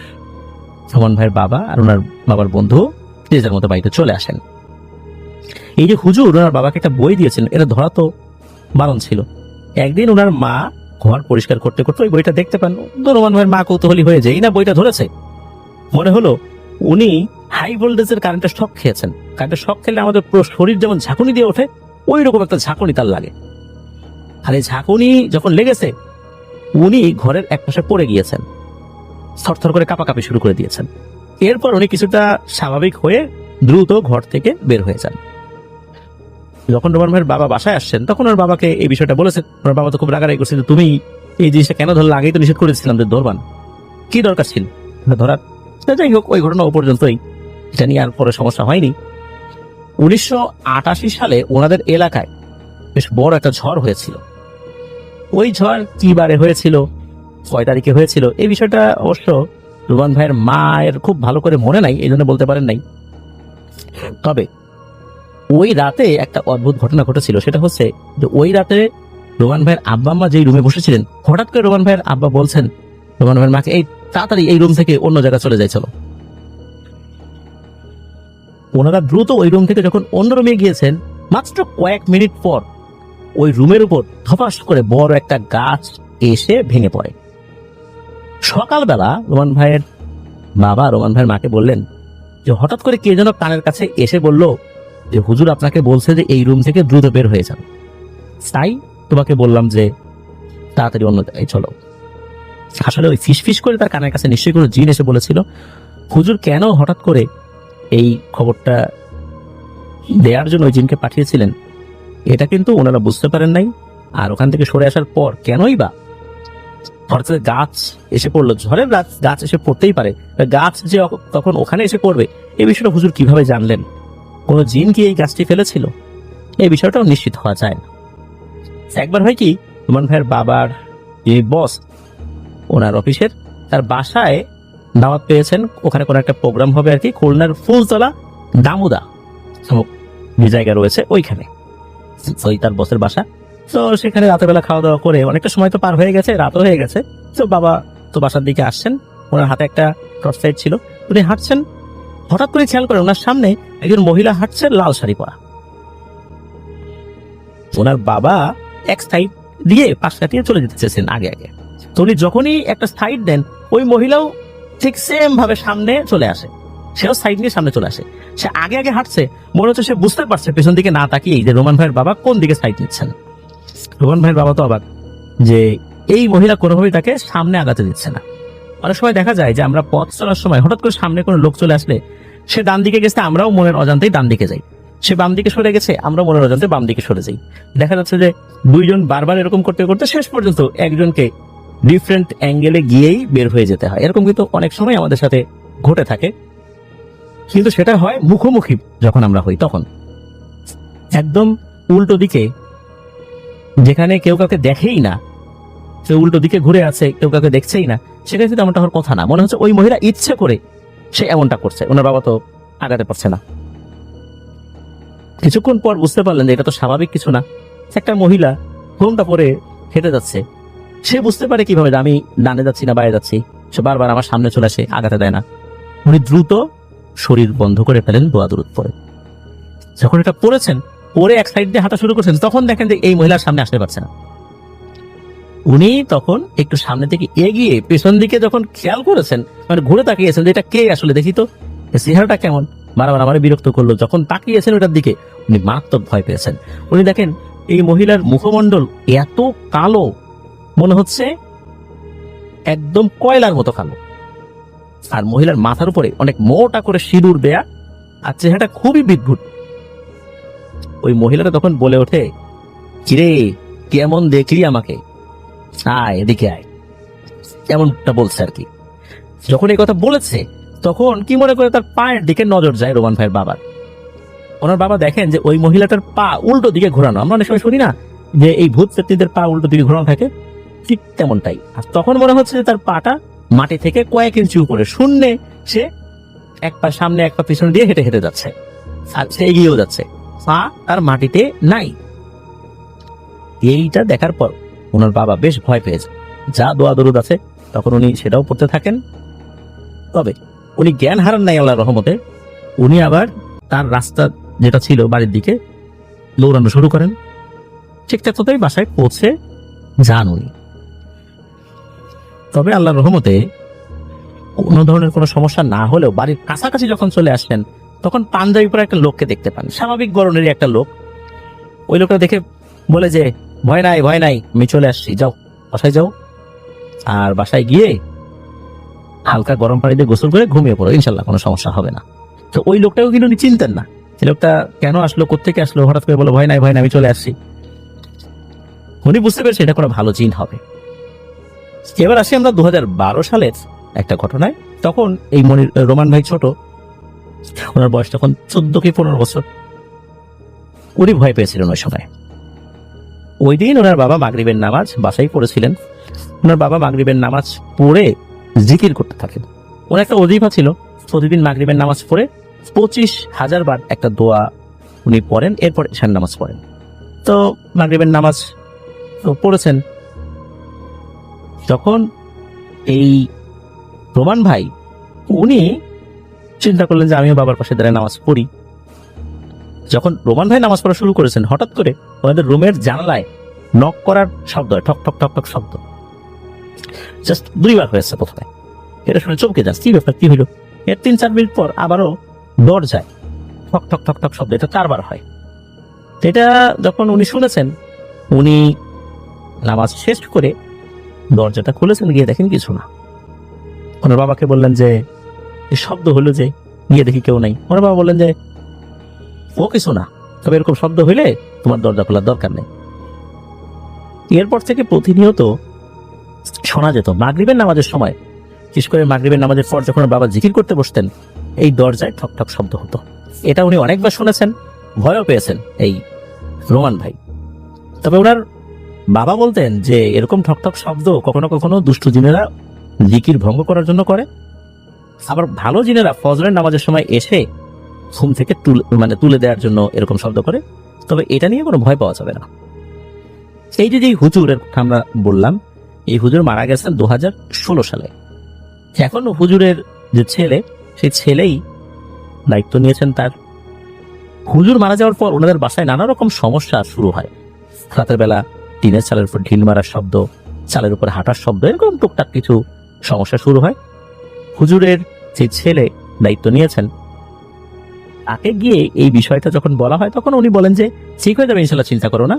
রোমান ভাইয়ের বাবা আর ওনার বাবার বন্ধু যে যার মতো বাড়িতে চলে আসেন। এই যে হুজুর ওনার বাবাকে একটা বই দিয়েছেন, এটা ধরা তো বারণ ছিল। একদিন ওনার মা ঘর পরিষ্কার করতে করতে ওই বইটা দেখতে পান। তো রোমান ভাইয়ের মা কৌতূহলী হয়ে যায়, না বইটা ধরেছে। মনে হলো উনি হাই ভোল্টেজের কারেন্টের শক খেয়েছেন। কারেন্টের শক খেলে আমাদের পুরো শরীর যেমন ঝাঁকুনি দিয়ে ওঠে, ওই রকম একটা ঝাঁকুনি তার লাগে। আর এই ঝাঁকুনি যখন লেগেছে, উনি ঘরের এক পাশে পড়ে গিয়েছেন, থরথর করে কাঁপাকাঁপি শুরু করে দিয়েছেন। এরপর উনি কিছুটা স্বাভাবিক হয়ে দ্রুত ঘর থেকে বের হয়ে যান। যখন রোমান ভাইয়ের বাবা বাসায় আসছেন, তখন ওর বাবাকে এই বিষয়টা বলেছেন। ওর বাবা তো খুব রাগারাগি করছে যে তুমি এই জিনিসটা কেন ধরলে, আগেই তো নিষেধ করেছিলাম যে ধরবান, কি দরকার ছিল ধরার। যাই হোক, ওই ঘটনা ও পর্যন্তই, এটা নিয়ে আর পরে সমস্যা হয়নি। 1988 সালে ওনাদের এলাকায় বেশ বড় একটা ঝড় হয়েছিল। ওই ঝড় কি বারে হয়েছিল, কয় তারিখে হয়েছিল, এই বিষয়টা অবশ্য রোমান ভাইয়ের মায়ের খুব ভালো করে মনে নাই, এই জন্য বলতে পারেন নাই। তবে ওই রাতে একটা অদ্ভুত ঘটনা ঘটেছিল। সেটা হচ্ছে যে ওই রাতে রোমান ভাইয়ের আব্বা আম্মা যেই রুমে বসেছিলেন, হঠাৎ করে রোমান ভাইয়ের আব্বা বলছেন রোমান ভাইয়ের মাকে, এই তাড়াতাড়ি এই রুম থেকে অন্য জায়গায় চলে যাই চলো। ওনারা দ্রুত ওই রুম থেকে যখন অন্য রুমে গিয়েছেন, মাত্র কয়েক মিনিট পর ওই রুমের উপর ধপাস করে বড় একটা গাছ এসে ভেঙে পড়ে। সকালবেলা রোমান ভাইয়ের বাবা রোমান ভাইয়ের মাকে বললেন যে হঠাৎ করে কে যেন কানের কাছে এসে বলল যে হুজুর আপনাকে বলছে যে এই রুম থেকে দ্রুত বের হয়ে যান, তাই তোমাকে বললাম যে তাড়াতাড়ি অন্য জায়গায় চলো। আসলে ওই ফিসফিস করে তার কানের কাছে নিশ্চয়ই কোনো জিন এসে বলেছিল। হুজুর কেন হঠাৎ করে এই খবরটা দেওয়ার জন্য ওই জিনকে পাঠিয়েছিলেন এটা কিন্তু ওনারা বুঝতে পারেন নাই। আর ওখান থেকে সরে আসার পর কেনই বা হঠাৎ করে গাছ এসে পড়লো, ঝড়ের গাছ এসে পড়তেই পারে, গাছ যে তখন ওখানে এসে পড়বে এই বিষয়টা হুজুর কিভাবে জানলেন? কোনো জিন কি এই গাছটি ফেলেছিল? এই বিষয়টাও নিশ্চিত হওয়া যায় না। একবার হয় কি, রোমান ভাইয়ের বাবার যে বস ওনার অফিসের, তার বাসায় দাওয়াত পেয়েছেন, ওখানে কোনো একটা প্রোগ্রাম হবে আর কি, খুলনার ফুলতলা দামুদা যে জায়গা রয়েছে ওইখানে, ওই তার বসের বাসা। তো সেখানে রাতের বেলা খাওয়া দাওয়া করে অনেকটা সময় তো পার হয়ে গেছে, রাতও হয়ে গেছে। তো বাবা তো বাসার দিকে আসছেন, ওনার হাতে একটা টর্চ লাইট ছিল, উনি হাঁটছেন, হঠাৎ করে খেয়াল করে ওনার সামনে একজন মহিলা হাঁটছে লাল শাড়ি পরা। ওনার বাবা এক সাইড দিয়ে পাশ কাটিয়ে চলে যেতে চেয়েছেন আগে আগে, তো উনি যখনই একটা সাইড দেন ওই মহিলাও ঠিক সেম ভাবে সামনে চলে আসে, সেও সাইড নিয়ে সামনে চলে আসে। সে আগে আগে হাঁটছে, মনে হচ্ছে সে বুঝতে পারছে পেছন দিকে না তাকিয়ে যে রোমান ভাইয়ের বাবা কোন দিকে সাইড নিচ্ছেন। রোমান ভাইয়ের বাবা তো অবাক যে এই মহিলা কোনোভাবেই তাকে সামনে আগাতে দিচ্ছে না। অনেক সময় দেখা যায় যে আমরা পথ চলার সময় হঠাৎ করে সামনে কোনো লোক চলে আসলে সে ডান দিকে গেছে, আমরাও মনের অজান্তেই ডান দিকে যাই, সে বাম দিকে সরে গেছে, আমরা মনের অজান্তে বাম দিকে সরে যাই। দেখা যাচ্ছে যে দুইজন বারবার এরকম করতে করতে শেষ পর্যন্ত একজনকে ডিফারেন্ট অ্যাঙ্গেলে গিয়েই বের হয়ে যেতে হয়। এরকম কিন্তু অনেক সময় আমাদের সাথে ঘটে থাকে, কিন্তু সেটা হয় মুখোমুখি যখন আমরা হই, তখন একদম উল্টো দিকে, যেখানে কেউ কাউকে দেখেই না, সে উল্টো দিকে ঘুরে আছে, কেউ কাউকে দেখছেই না, সেখানে কিন্তু এমনটা হওয়ার কথা না। মনে হচ্ছে ওই মহিলা ইচ্ছে করে সে এমনটা করছে, ওনার বাবা তো আগাতে পারছে না। কিছুক্ষণ পর বুঝতে পারলেন যে এটা তো স্বাভাবিক কিছু না। একটা মহিলা ঘোমটা পরে হেঁটে যাচ্ছে, সে বুঝতে পারে কিভাবে যে আমি ডানে যাচ্ছি না বাইরে যাচ্ছি, সে বারবার আমার সামনে চলে আসে, আগাতে দেয় না। উনি দ্রুত শরীর বন্ধ করে ফেলেন, দোয়া দূরত পরে। যখন এটা পড়েছেন, পরে এক সাইড দিয়ে হাঁটা শুরু করছেন, তখন দেখেন যে এই মহিলার সামনে আসতে পারছে না। উনি তখন একটু সামনে থেকে এগিয়ে পেছন দিকে যখন খেয়াল করেছেন, মানে ঘুরে তাকিয়েছেন যে এটা কে আসলে, দেখি তো চেহারাটা কেমন, বারবার আমার বিরক্ত করলো। যখন তাকিয়েছেন ওটার দিকে, উনি মারাত্মক ভয় পেয়েছেন। উনি দেখেন এই মহিলার মুখমণ্ডল এত কালো, মনে হচ্ছে একদম কয়লার মতো কালো, আর মহিলার মাথার উপরে অনেক মোটা করে সিঁদুর দেয়া, আর চেহারাটা খুবই বিদ্ভুত। ওই মহিলাটা তখন বলে ওঠে, কিরে কেমন দেখলি আমাকে, আয় এদিকে আয়, এমনটা বলছে আর কি। যখন এই কথা বলেছে তখন কি মনে করে তার পায়ের দিকে নজর যায় রোমান ভাইয়ের বাবার। ওনার বাবা দেখেন যে ওই মহিলাটার পা উল্টো দিকে ঘোরানো। আমরা অনেক সময় শুনি না যে এই ভূত প্রেতদের পা উল্টো দিকে ঘোরানো থাকে, ঠিক তেমনটাই। আর তখন মনে হচ্ছে যে তার পাটা মাটি থেকে কয়েক ইঞ্চি উপরে, শূন্যে সে এক পা সামনে এক পা পিছনে দিয়ে হেঁটে হেঁটে যাচ্ছে, আর সে এগিয়েও যাচ্ছে, পা তার মাটিতে নাই। এইটা দেখার পর ওনার বাবা বেশ ভয় পেয়েছে, যা দোয়া দরুদ আছে তখন উনি সেটাও পড়তে থাকেন। তবে উনি জ্ঞান হারান নাই আল্লাহর রহমতে। উনি আবার তার রাস্তা যেটা ছিল বাড়ির দিকে দৌড়ানো শুরু করেন। ঠিকঠাক মতোই বাসায় পৌঁছে যান উনি। তবে আল্লাহর রহমতে কোনো ধরনের কোনো সমস্যা না হলেও বাড়ির কাছাকাছি যখন চলে আসলেন তখন পাঞ্জাবি পরা একটা লোককে দেখতে পান, স্বাভাবিক গরনেরই একটা লোক। ওই লোকটা দেখে বলে যে ভয় নাই ভয় নাই, আমি চলে আসছি, যাও বাসায় যাও, আর বাসায় গিয়ে হালকা গরম পানি দিয়ে গোসল করে ঘুমিয়ে পড়ো, ইনশাল্লাহ কোনো সমস্যা হবে না। তো ওই লোকটাও কিন্তু উনি চিনতেন না, এই লোকটা কেন আসলো, কোত্থেকে আসলো, হঠাৎ করে বলো ভয় নাই ভয় নাই আমি চলে আসছি। উনি বুঝতে পেরেছে এটা কোনো ভালো জিন হবে। এবার আসি আমরা 2012 সালের একটা ঘটনায়। তখন এই রোমান ভাই ছোট, ওনার বয়স তখন 14 কি 15 বছর। উনি ভয় পেয়েছিলেন ওই সময়। ওই দিন ওনার বাবা মাগরিবের নামাজ বাসায় পড়েছিলেন। ওনার বাবা মাগরিবের নামাজ পড়ে জিকির করতে থাকেন। ওনার একটা অজিফা ছিল, প্রতিদিন মাগরিবের নামাজ পড়ে 25,000 বার একটা দোয়া উনি পড়েন, এরপর ঈশার নামাজ পড়েন। তো মাগরিবের নামাজ তো পড়েছেন। তখন এই রোমান ভাই উনি চিন্তা করলেন যে আমিও বাবার পাশে দাঁড়িয়ে নামাজ পড়ি, যখন রোমান ভাই নামাজ পড়া শুরু করেছেন, হঠাৎ করে ওনাদের রুমের জানালায় নক করার শব্দ হয়, ঠক ঠক ঠক ঠক শব্দ। জাস্ট 2 বার হয়েছে প্রথমে। এটা শুনে চমকে যাচ্ছে, কি ব্যাপার, কি হইল? এর 3-4 মিনিট পর আবারও দরজায় ঠক ঠক ঠক ঠক শব্দ, এটা 4 বার হয়। এটা যখন উনি শুনেছেন, উনি নামাজ শেষ করে দরজাটা খুলেছেন, গিয়ে দেখেন কিছু না। ওনার বাবাকে বললেন যে এই শব্দ হলো যে, গিয়ে দেখি কেউ নাই। ওনার বাবা বললেন যে ও কিছু না, তবে এরকম শব্দ হইলে তোমার দরজা খোলার দরকার নেই। এরপর থেকে প্রতিনিয়ত শোনা যেত মাগরিবের নামাজের সময়, বিশেষ করে মাগরিবের নামাজের পর যখন বাবা জিকির করতে বসতেন, এই দরজায় ঠক ঠক শব্দ হতো। এটা উনি অনেকবার শুনেছেন, ভয়ও পেয়েছেন এই রোমান ভাই। তবে ওনার বাবা বলতেন যে এরকম ঠক ঠক শব্দ কখনো কখনো দুষ্ট জিনেরা জিকির ভঙ্গ করার জন্য করে, আবার ভালো জিনেরা ফজরের নামাজের সময় এসে ঘুম থেকে তুলে দেওয়ার জন্য এরকম শব্দ করে। তবে এটা নিয়ে কোনো ভয় পাওয়া যাবে না। এই যে হুজুরের কথা আমরা বললাম, এই হুজুর মারা গেছেন 2016 সালে। এখন হুজুরের যে ছেলে, সেই ছেলেই দায়িত্ব নিয়েছেন তার। হুজুর মারা যাওয়ার পর ওনাদের বাসায় নানা রকম সমস্যা শুরু হয়। রাতের বেলা টিনের চালের উপর ঢিল মারার শব্দ, চালের উপর হাঁটার শব্দ, এরকম টুকটাক কিছু সমস্যা শুরু হয়। হুজুরের যে ছেলে দায়িত্ব নিয়েছেন, তাকে গিয়ে এই বিষয়টা যখন বলা হয়, তখন উনি বলেন যে ঠিক হয়ে যাবে, ইনশাল্লাহ, চিন্তা করো না।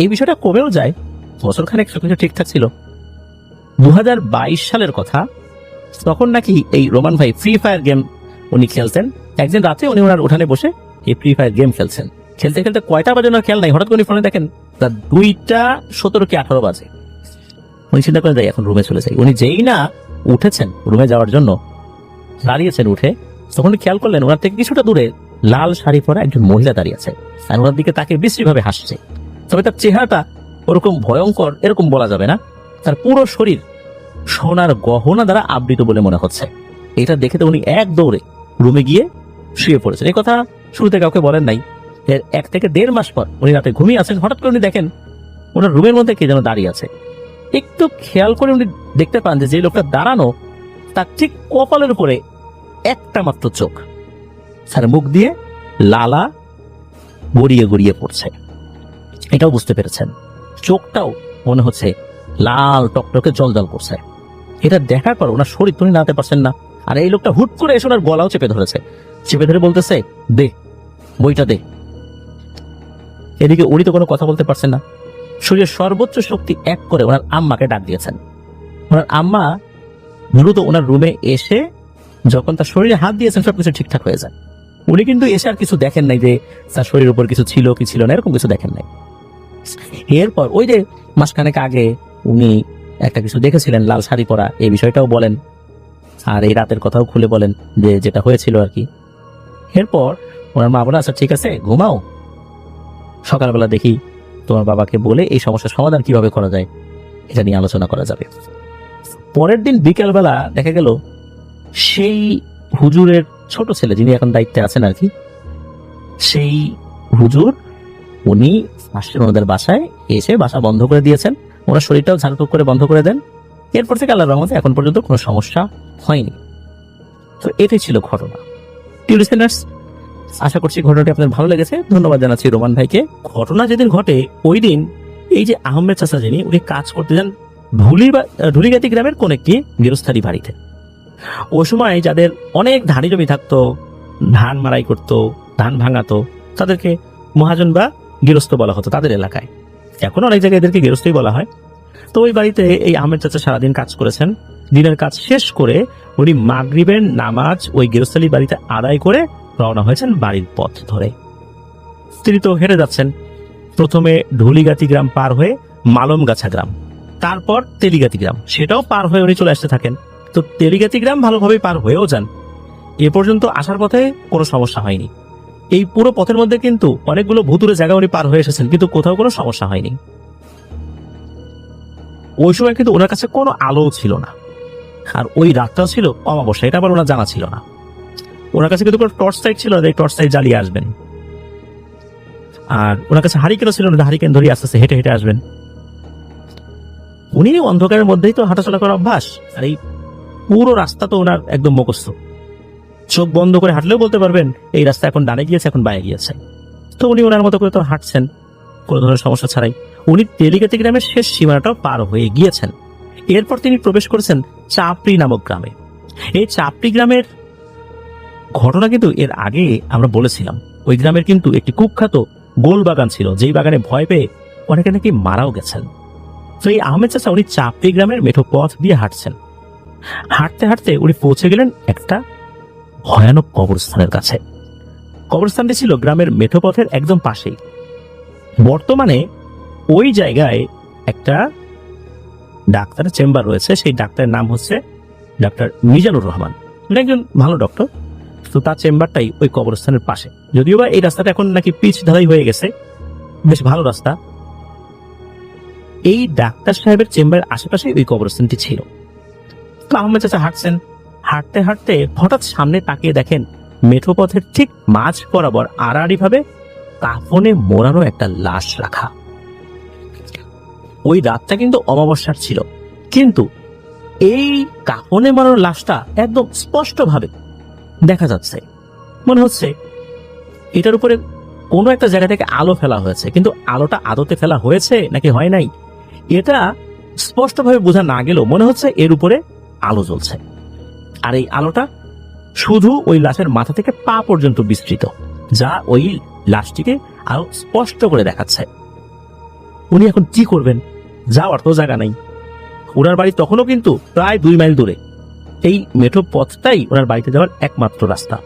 এই বিষয়টা কমেও যায়, বছরখানেক সবকিছু ঠিকঠাক ছিল। 2022 সালের কথা, তখন নাকি এই রোমান ভাই ফ্রি ফায়ার গেম উনি খেলতেন। একদিন রাতে উনি ওনার উঠানে বসে এই ফ্রি ফায়ার গেম খেলছেন। খেলতে খেলতে কয়টা বাজে ওনার খেয়াল নাই, হঠাৎ করে ফোনে দেখেন তার 2:17 কি 18 বাজে। উনি চিন্তা করে যাই এখন রুমে চলে যাই। উনি যেই না উঠেছেন রুমে যাওয়ার জন্য, দাঁড়িয়েছেন উঠে, তখন খেয়াল করলেন ওনার থেকে কিছুটা দূরে লাল শাড়ি পরা একজন মহিলা দাঁড়িয়ে আছে, আর ওনার দিকে তাকে বিশ্রীভাবে হাসছে। তবে তার চেহারাটা ওরকম ভয়ঙ্কর এরকম বলা যাবে না, তার পুরো শরীর সোনার গহনা দ্বারা আবৃত বলে মনে হচ্ছে। এটা দেখে তো উনি এক দৌড়ে রুমে গিয়ে শুয়ে পড়েছেন। এই কথা শুরুতে কাউকে বলেন নাই। এর 1 থেকে 1.5 মাস পর উনি রাতে ঘুমিয়ে আছেন, হঠাৎ করে উনি দেখেন ওনার রুমের মধ্যে কে যেন দাঁড়িয়ে আছে। একটু খেয়াল করে উনি দেখতে পান যে লোকটা দাঁড়ানো, তার ঠিক কপালের উপরে একটা মাত্র চোখ, তার মুখ দিয়ে লালা গড়িয়ে গড়িয়ে পড়ছে। এটাও বুঝতে পেরেছেন, চোখটাও মনে হচ্ছে লাল টকটকে জল জল করছে। এটা দেখার পর ওনার শরীর তুলে নাড়াতে পারছেন না। আর এই লোকটা হুট করে এসে ওনার গলাও চেপে ধরেছে, চেপে ধরে বলতেছে দে বইটা দে। এদিকে উনি তো কোনো কথা বলতে পারছেন না। শরীরের সর্বোচ্চ শক্তি এক করে ওনার আম্মাকে ডাক দিয়েছেন। ওনার আম্মা দ্রুত ওনার রুমে এসে যখন তার শরীরে হাত দিয়েছেন, সবকিছু ঠিকঠাক হয়ে যায়। উনি কিন্তু এসে আর কিছু দেখেন নাই যে তার শরীরের উপর কিছু ছিল কি ছিল না, এরকম কিছু দেখেন নাই। এরপর ওই যে মাসখানেক আগে উনি একটা কিছু দেখেছিলেন লাল শাড়ি পরা, এই বিষয়টাও বলেন, আর এই রাতের কথাও খুলে বলেন যে যেটা হয়েছিল আর কি। এরপর ওনার মা বলে আচ্ছা ঠিক আছে ঘুমাও, সকালবেলা দেখি তোমার বাবাকে বলে এই সমস্যার সমাধান কিভাবে করা যায় এটা নিয়ে আলোচনা করা যাবে। পরের দিন বিকেলবেলা দেখা গেল সেই হুজুরের ছোট ছেলে যিনি এখন দায়িত্বে আছেন আর কি, সেই হুজুর উনি আসছেন ওনাদের বাসায়, এসে বাসা বন্ধ করে দিয়েছেন, ওনার শরীরটাও ঝাড়ফুঁক করে বন্ধ করে দেন। এরপর থেকে আল্লাহর রহমতে এখন পর্যন্ত কোনো সমস্যা হয়নি। তো এটাই ছিল ঘটনা। প্রিয় লিসেনার্স, আশা করছি ঘটনাটি আপনাদের ভালো লেগেছে। ধন্যবাদ জানাচ্ছি রোমান ভাইকে। ঘটনা যেদিন ঘটে ওই দিন এই যে আহমেদ চাচা যিনি, উনি কাজ করতে যান ঢুলিগাতি গ্রামের কোন একটি গৃহস্থালী বাড়িতে। ওই সময় যাদের অনেক ধানি জমি থাকতো, ধান মারাই করতো, ধান ভাঙাতো, তাদেরকে মহাজন বা গৃহস্থ বলা হতো তাদের এলাকায়। এখন অনেক জায়গায় এদেরকে গৃহস্থই বলা হয়। তো ওই বাড়িতে এই আহমেদ চাচা সারাদিন কাজ করেছেন। দিনের কাজ শেষ করে উনি মাগরিবের নামাজ ওই গৃহস্থালী বাড়িতে আদায় করে রওনা হয়েছেন বাড়ির পথ ধরে। তিনি তো হেঁটে যাচ্ছেন, প্রথমে ঢুলিগাতি গ্রাম পার হয়ে মালমগাছা গ্রাম, তারপর তেলিগাতি গ্রাম, সেটাও পার হয়ে উনি চলে আসতে থাকেন। তো তেলিগাতি গ্রাম ভালোভাবে পার হয়েও যান। এ পর্যন্ত আসার পথে কোনো সমস্যা হয়নি। এই পুরো পথের মধ্যে কিন্তু অনেকগুলো ভুতুরে জায়গা উনি পার হয়ে এসেছেন, কিন্তু কোথাও কোনো সমস্যা হয়নি। ওই সময় কিন্তু ওনার কাছে কোনো আলো ছিল না, আর ওই রাতটাও ছিল অমাবস্যা, এটা আবার ওনার জানা ছিল না। ওনার কাছে কিন্তু কোনো টর্চ লাইট ছিল না, টর্চ লাইট জ্বালিয়ে আসবেন। আর ওনার কাছে হারিকেনও ছিল না, হারিকেন ধরে আস্তে আস্তে হেঁটে হেঁটে আসবেন। উনি অন্ধকারের মধ্যেই তো হাঁটাচলা করার অভ্যাস, আর এই পুরো রাস্তা তো ওনার একদম মুখস্থ। চোখ বন্ধ করে হাঁটলেও বলতে পারবেন এই রাস্তা এখন ডানে গিয়েছে, এখন বাঁয়ে গিয়েছে। তো উনি ওনার মতো করে তো হাঁটছেন কোনো ধরনের সমস্যা ছাড়াই। উনি তেলিগাতি গ্রামের শেষ সীমানাটাও পার হয়ে গিয়েছেন। এরপর তিনি প্রবেশ করেছেন চাপড়ি নামক গ্রামে। এই চাপড়ি গ্রামের ঘটনা কিন্তু এর আগে আমরা বলেছিলাম। ওই গ্রামের কিন্তু একটি কুখ্যাত গোল বাগান ছিল, যেই বাগানে ভয় পেয়ে অনেকে নাকি মারাও গেছেন। তো এই আহমেদ চাচা উনি চাপড়ি গ্রামের মেঠো পথ দিয়ে হাঁটছেন। হাঁটতে হাঁটতে উনি পৌঁছে গেলেন একটা ভয়ানক কবরস্থানের কাছে। কবরস্থানটি ছিল গ্রামের মেঠো পথের একদম পাশেই। বর্তমানে ওই জায়গায় একটা ডাক্তারের চেম্বার রয়েছে। সেই ডাক্তারের নাম হচ্ছে ডাক্তার মিজানুর রহমান। উনি একজন ভালো ডক্টর। তো তার চেম্বারটাই ওই কবরস্থানের পাশে। যদিও বা এই রাস্তাটা এখন নাকি পিচ ঢালাই হয়ে গেছে, বেশ ভালো রাস্তা। এই ডাক্তার সাহেবের চেম্বারের আশেপাশে ওই কবরস্থানটি ছিল। তো আহমেদ চাচা হাঁটছেন। হাঁটতে হাঁটতে হঠাৎ সামনে তাকিয়ে দেখেন মেঠো পথের ঠিক মাঝ বরাবর আড়াআড়ি ভাবে কাফনে মোড়ানো একটা লাশ রাখা। ওই রাতটা কিন্তু অমাবস্যার ছিল, কিন্তু এই কাফনে মোড়ানো লাশটা একদম স্পষ্ট ভাবে দেখা যাচ্ছে। মনে হচ্ছে এটার উপরে কোনো একটা জায়গা থেকে আলো ফেলা হয়েছে, কিন্তু আলোটা আদতে ফেলা হয়েছে নাকি হয় নাই এটা স্পষ্টভাবে বোঝা না গেলেও মনে হচ্ছে এর উপরে আলো জ্বলছে। আর এই আলোটা শুধু ওই লাশের মাথা থেকে পা পর্যন্ত বিস্তৃত, যা ওই লাশটিকে আরো স্পষ্ট করে দেখাচ্ছে। উনি এখন কি করবেন? যাওয়ার তো জায়গা নাই। ওনার বাড়ি তখনও কিন্তু প্রায় 2 মাইল দূরে। এই মেঠো পথটাই ওনার বাড়িতে যাওয়ার একমাত্র রাস্তা।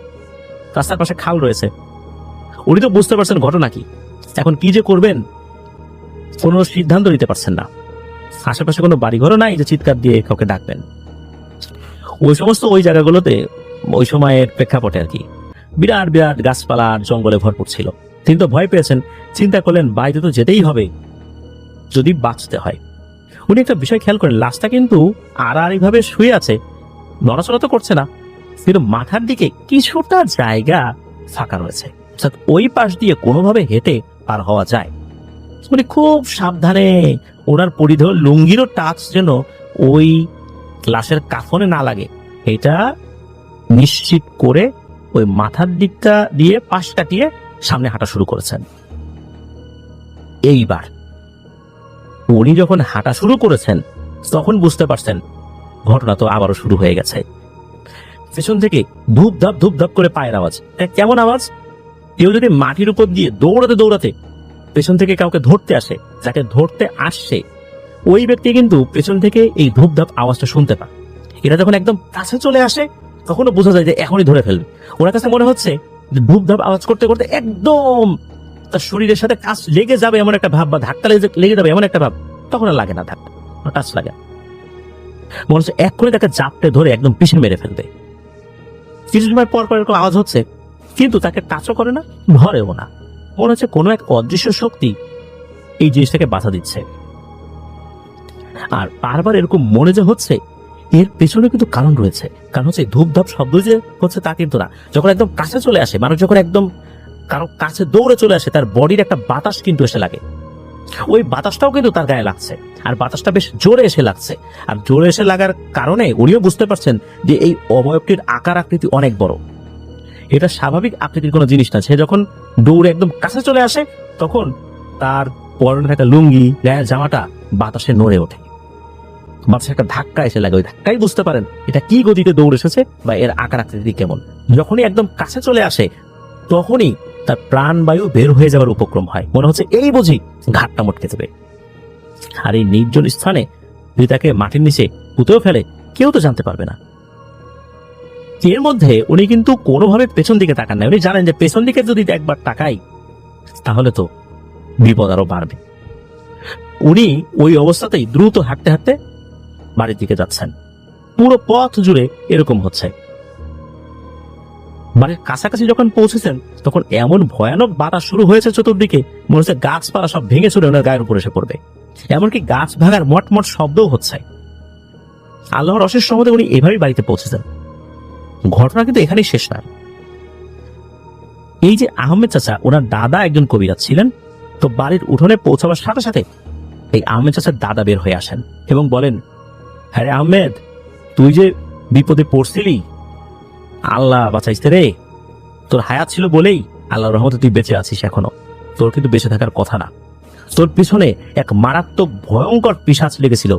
রাস্তার পাশে খাল রয়েছে। উনি তো বুঝতে পারছেন ঘটনা কি। এখন কি যে করবেন কোনো সিদ্ধান্ত নিতে পারছেন না। আশেপাশে কোনো বাড়িঘরও নাই যে চিৎকার দিয়ে কাউকে ডাকবেন। ওই সমস্ত ওই জায়গাগুলোতে ওই সময়ের প্রেক্ষাপটে আর কি বিরাট বিরাট গাছপালা আর জঙ্গলে ভরপুর ছিল। তিনি তো ভয় পেয়েছেন, চিন্তা করলেন বাড়িতে তো যেতেই হবে যদি বাঁচতে হয়। উনি একটা বিষয় খেয়াল করেন, লাশটা কিন্তু আড়াআড়ি ভাবে শুয়ে আছে, নড়াচড়া তো করছে না, কিন্তু মাথার দিকে কিছুটা জায়গা ফাঁকা রয়েছে, অর্থাৎ ওই পাশ দিয়ে কোনোভাবে হেঁটে পার হওয়া যায়। উনি খুব সাবধানে ওনার পরিধেয় লুঙ্গিরও টাচ যেন ওই লাশের কাফনে না লাগে এটা নিশ্চিত করে ওই মাথার দিকটা দিয়ে পাশ কাটিয়ে সামনে হাঁটা শুরু করেছেন। এইবার উনি যখন হাঁটা শুরু করেছেন তখন বুঝতে পারছেন ঘটনা তো আবারও শুরু হয়ে গেছে। পেছন থেকে ধূপ ধাপ করে পায়ের আওয়াজ। কেমন আওয়াজ? কেউ যদি মাটির উপর দিয়ে দৌড়াতে দৌড়াতে পেছন থেকে কাউকে ধরতে আসে, যাকে ধরতে আসছে ওই ব্যক্তি কিন্তু পেছন থেকে এই ধূপ ধাপ আওয়াজটা শুনতে পায়। এটা যখন একদম কাছে চলে আসে তখনও বোঝা যায় যে এখনই ধরে ফেলবে। ওনার কাছে মনে হচ্ছে যে ধূপ ধাপ আওয়াজ করতে করতে একদম তার শরীরের সাথে কাজ লেগে যাবে এমন একটা ভাব, বা ধাক্কা লেগে যাবে এমন একটা ভাব। তখন আর লাগে না, ধাক্কা টাচ লাগে। মনে হচ্ছে এক্ষুনি তাকে জাপটে ধরে একদম পিছনে মেরে ফেলবে। কিছু সময় পর পর এরকম আওয়াজ হচ্ছে, কিন্তু তাকে টাচও করে না, ধরেও না। মনে হচ্ছে কোনো এক অদৃশ্য শক্তি এই জিনিসটাকে বাধা দিচ্ছে। আর বারবার এরকম মনে যে হচ্ছে এর পেছনে কিন্তু কারণ রয়েছে। কারণ হচ্ছে ধূপধাপ শব্দ যে হচ্ছে তা কিন্তু না। যখন একদম কাছে চলে আসে মানুষ, যখন একদম কারো কাছে দৌড়ে চলে আসে, তার বডির একটা বাতাস কিন্তু এসে লাগে। ওই বাতাসটাও কিন্তু তার গায়ে লাগছে, আর বাতাসটা বেশ জোরে এসে লাগছে। আর জোরে এসে লাগার কারণে উনিও বুঝতে পারছেন যে এই অবয়বটির আকার আকৃতি অনেক বড়। এটা স্বাভাবিক আকৃতির কোনো জিনিস না। সে যখন দৌড়ে একদম কাছে চলে আসে তখন তার পরনে থাকা লুঙ্গি, গায়ের জামাটা বাতাসে নড়ে ওঠে। বাতাসে একটা ধাক্কা এসে লাগে। ওই ধাক্কাই বুঝতে পারেন এটা কি গতিতে দৌড় এসেছে বা এর আকার আকৃতি কেমন। যখনই একদম কাছে চলে আসে তখনই তার প্রাণবায়ু বের হয়ে যাওয়ার উপক্রম হয়। মনে হচ্ছে এই বুঝি ঘাটটা মটকে যাবে। আর এই নির্জন স্থানে যদি তাকে মাটির নিচে পুঁতেও ফেলে কেউ তো জানতে পারবে না। এর মধ্যে উনি কিন্তু কোনোভাবে পেছন দিকে তাকান না। উনি জানেন যে পেছন দিকে যদি একবার তাকাই তাহলে তো বিপদ আরো বাড়বে। উনি ওই অবস্থাতেই দ্রুত হাঁটতে হাঁটতে বাড়ির দিকে যাচ্ছেন। পুরো পথ জুড়ে এরকম হচ্ছে। বাড়ির কাছাকাছি যখন পৌঁছেছেন তখন এমন ভয়ানক বাতাস শুরু হয়েছে চতুর্দিকে, মনে হচ্ছে গাছপালা সব ভেঙে চুরে ওনার গায়ের উপর এসে পড়বে। এমনকি গাছ ভাঙার মটমট শব্দও হচ্ছে। আল্লাহর অশেষ রহমতে উনি এভাবেই বাড়িতে পৌঁছেছেন। ঘটনা কিন্তু এখানেই শেষ না। এই যে আহমেদ চাচা, ওনার দাদা একজন কবিরাজ ছিলেন। তো বাড়ির উঠোনে পৌঁছাবার সাথে সাথে এই আহমেদ চাচার দাদা বের হয়ে আসেন এবং বলেন, হ্যাঁ রে আহমেদ, তুই যে বিপদে পড়ছিলি আল্লাহ বাঁচাইছে রে, তোর হায়াত ছিল বলেই আল্লাহর রহমতে তুই বেঁচে আছিস এখনো। তোর কিন্তু বেঁচে থাকার কথা না। তোর পিছনে এক মারাত্মক ভয়ঙ্কর পিশাচ লেগেছিল।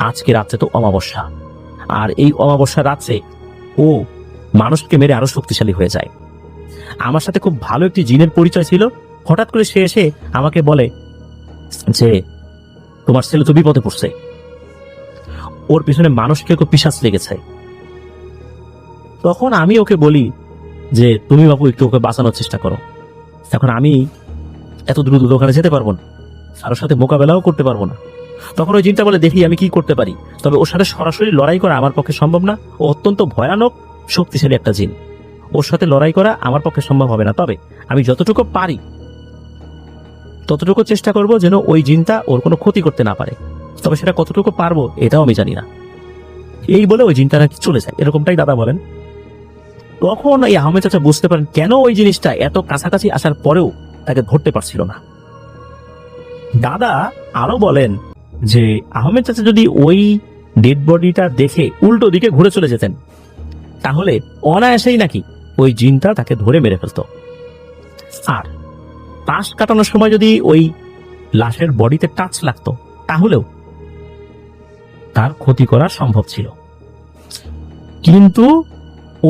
আজকে রাত্রে তো অমাবস্যা, আর এই অমাবস্যা রাত্রে ও মানুষকে মেরে আরো শক্তিশালী হয়ে যায়। আমার সাথে খুব ভালো একটি জিনের পরিচয় ছিল। হঠাৎ করে সে এসে আমাকে বলে যে তোমার ছেলে তো বিপদে পড়ছে, ওর পিছনে মানুষকে খুব পিশাচ লেগেছে। তখন আমি ওকে বলি যে তুমি বাবু একটু ওকে বাঁচানোর চেষ্টা করো। এখন আমি এত দ্রুত ওখানে যেতে পারবো না, কারোর সাথে মোকাবেলাও করতে পারবো না। তখন ওই জিনটা বলে দেখি আমি কি করতে পারি, তবে ওর সাথে সরাসরি লড়াই করা আমার পক্ষে সম্ভব না। ও অত্যন্ত ভয়ানক শক্তিশালী একটা জিন, ওর সাথে লড়াই করা আমার পক্ষে সম্ভব হবে না। তবে আমি যতটুকু পারি ততটুকু চেষ্টা করব যেন ওই জিনটা ওর কোনো ক্ষতি করতে না পারে। তবে সেটা কতটুকু পারবো এটাও আমি জানি না। এই বলে ওই জিনটা নাকি চলে যায়, এরকমটাই দাদা বলেন। তখন এই আহমেদ চাচা বুঝতে পারেন কেন ওই জিনিসটা এত কাছাকাছি আসার পরেও তাকে ধরতে পারছিল না। দাদা আরো বলেন যে আহমেদ চাচা যদি ওই ডেড বডিটা দেখে উল্টো দিকে ঘুরে চলে যেতেন, তাহলে অনায়াসেই নাকি ওই জিনটা তাকে ধরে মেরে ফেলত। আর পাশ কাটানোর সময় যদি ওই লাশের বডিতে টাচ লাগতো, তাহলেও তার ক্ষতি করা সম্ভব ছিল। কিন্তু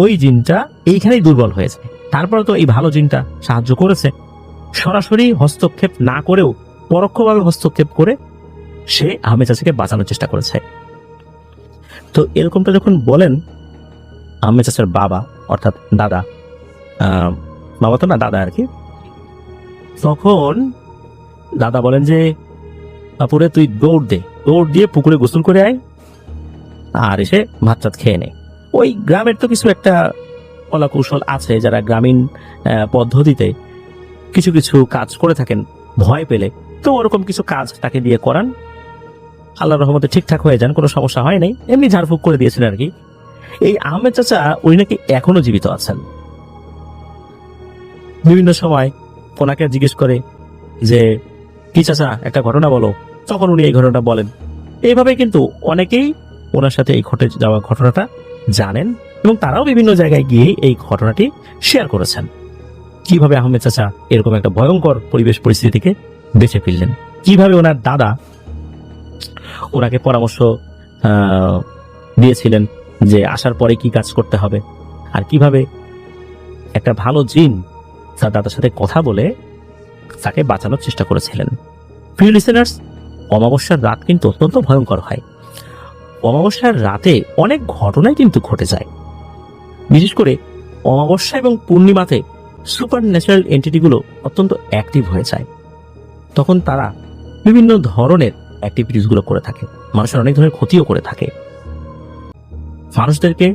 ওই জিনটা এইখানেই দুর্বল হয়েছে। তারপরে তো এই ভালো জিনটা সাহায্য করেছে, সরাসরি হস্তক্ষেপ না করেও পরোক্ষভাবে হস্তক্ষেপ করে সে আহমেদ চাচাকে বাঁচানোর চেষ্টা করেছে। তো এরকমটা যখন বলেন আহমেদ চাচার বাবা, অর্থাৎ দাদা, বাবা তো না দাদা আর কি, তখন দাদা বলেন যে বাপুরে তুই দৌড় দিয়ে পুকুরে গোসল করে আয়, আর এসে ভাত টাত খেয়ে নে। ওই গ্রামের তো কিছু একটা কলা কৌশল আছে, যারা গ্রামীণ পদ্ধতিতে কিছু কিছু কাজ করে থাকেন ভয় পেলে, তো ওরকম কিছু কাজ তাকে দিয়ে করান। আল্লাহর রহমতে ঠিকঠাক হয়ে যান, কোনো সমস্যা হয় নাই, এমনি ঝাড়ফুঁক করে দিয়েছিলেন আর কি। এই আহমেদ চাচা উনি নাকি এখনো জীবিত আছেন। বিভিন্ন সময় ওনাকে জিজ্ঞেস করে যে কি চাচা একটা ঘটনা বলো, তখন উনি এই ঘটনাটা বলেন। এইভাবে কিন্তু অনেকেই ওনার সাথে এই ঘটে যাওয়া ঘটনাটা জানেন এবং তারাও বিভিন্ন জায়গায় গিয়ে এই ঘটনাটি শেয়ার করেছেন। কিভাবে আহমেদ চাচা এরকম একটা ভয়ঙ্কর পরিবেশ পরিস্থিতি থেকে বেঁচে ফিরলেন, কিভাবে ওনার দাদা ওনাকে পরামর্শ দিয়েছিলেন যে আসার পরে কি কাজ করতে হবে, আর কিভাবে একটা ভালো জিন তার দাদার সাথে কথা বলে তাকে বাঁচানোর চেষ্টা করেছিলেন। প্রিয় লিসেনার্স, অমাবস্যার রাত কিন্তু অত্যন্ত ভয়ঙ্কর হয়। অমাবস্যার রাতে অনেক ঘটনাই কিন্তু ঘটে যায়। বিশেষ করে অমাবস্যা এবং পূর্ণিমাতে সুপার ন্যাচারাল এন্টিটিগুলো অত্যন্ত অ্যাক্টিভ হয়ে যায়। তখন তারা বিভিন্ন ধরনের অ্যাক্টিভিটিস গুলো করে থাকে, মানুষের অনেক ধরনের ক্ষতিও করে থাকে, মানুষদেরকে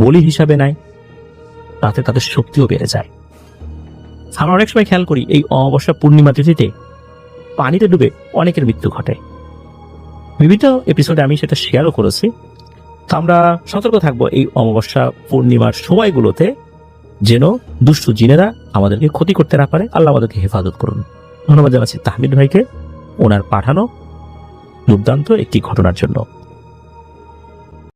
বলি হিসাবে নেয়, তাতে তাদের শক্তিও বেড়ে যায়। আমরা অনেক সময় খেয়াল করি এই অমাবস্যা পূর্ণিমা তিথিতে পানিতে ডুবে অনেকের মৃত্যু ঘটে। বিভিন্ন এপিসোডে আমি সেটা শেয়ারও করেছি। তো আমরা সতর্ক থাকবো এই অমাবস্যা পূর্ণিমার সময়গুলোতে, যেন দুষ্টু জিনেরা আমাদেরকে ক্ষতি করতে না পারে। আল্লাহ আমাদেরকে হেফাজত করুন। ধন্যবাদ জানাচ্ছি তাহমিদ ভাইকে ওনার পাঠানো দুর্দান্ত একটি ঘটনার জন্য।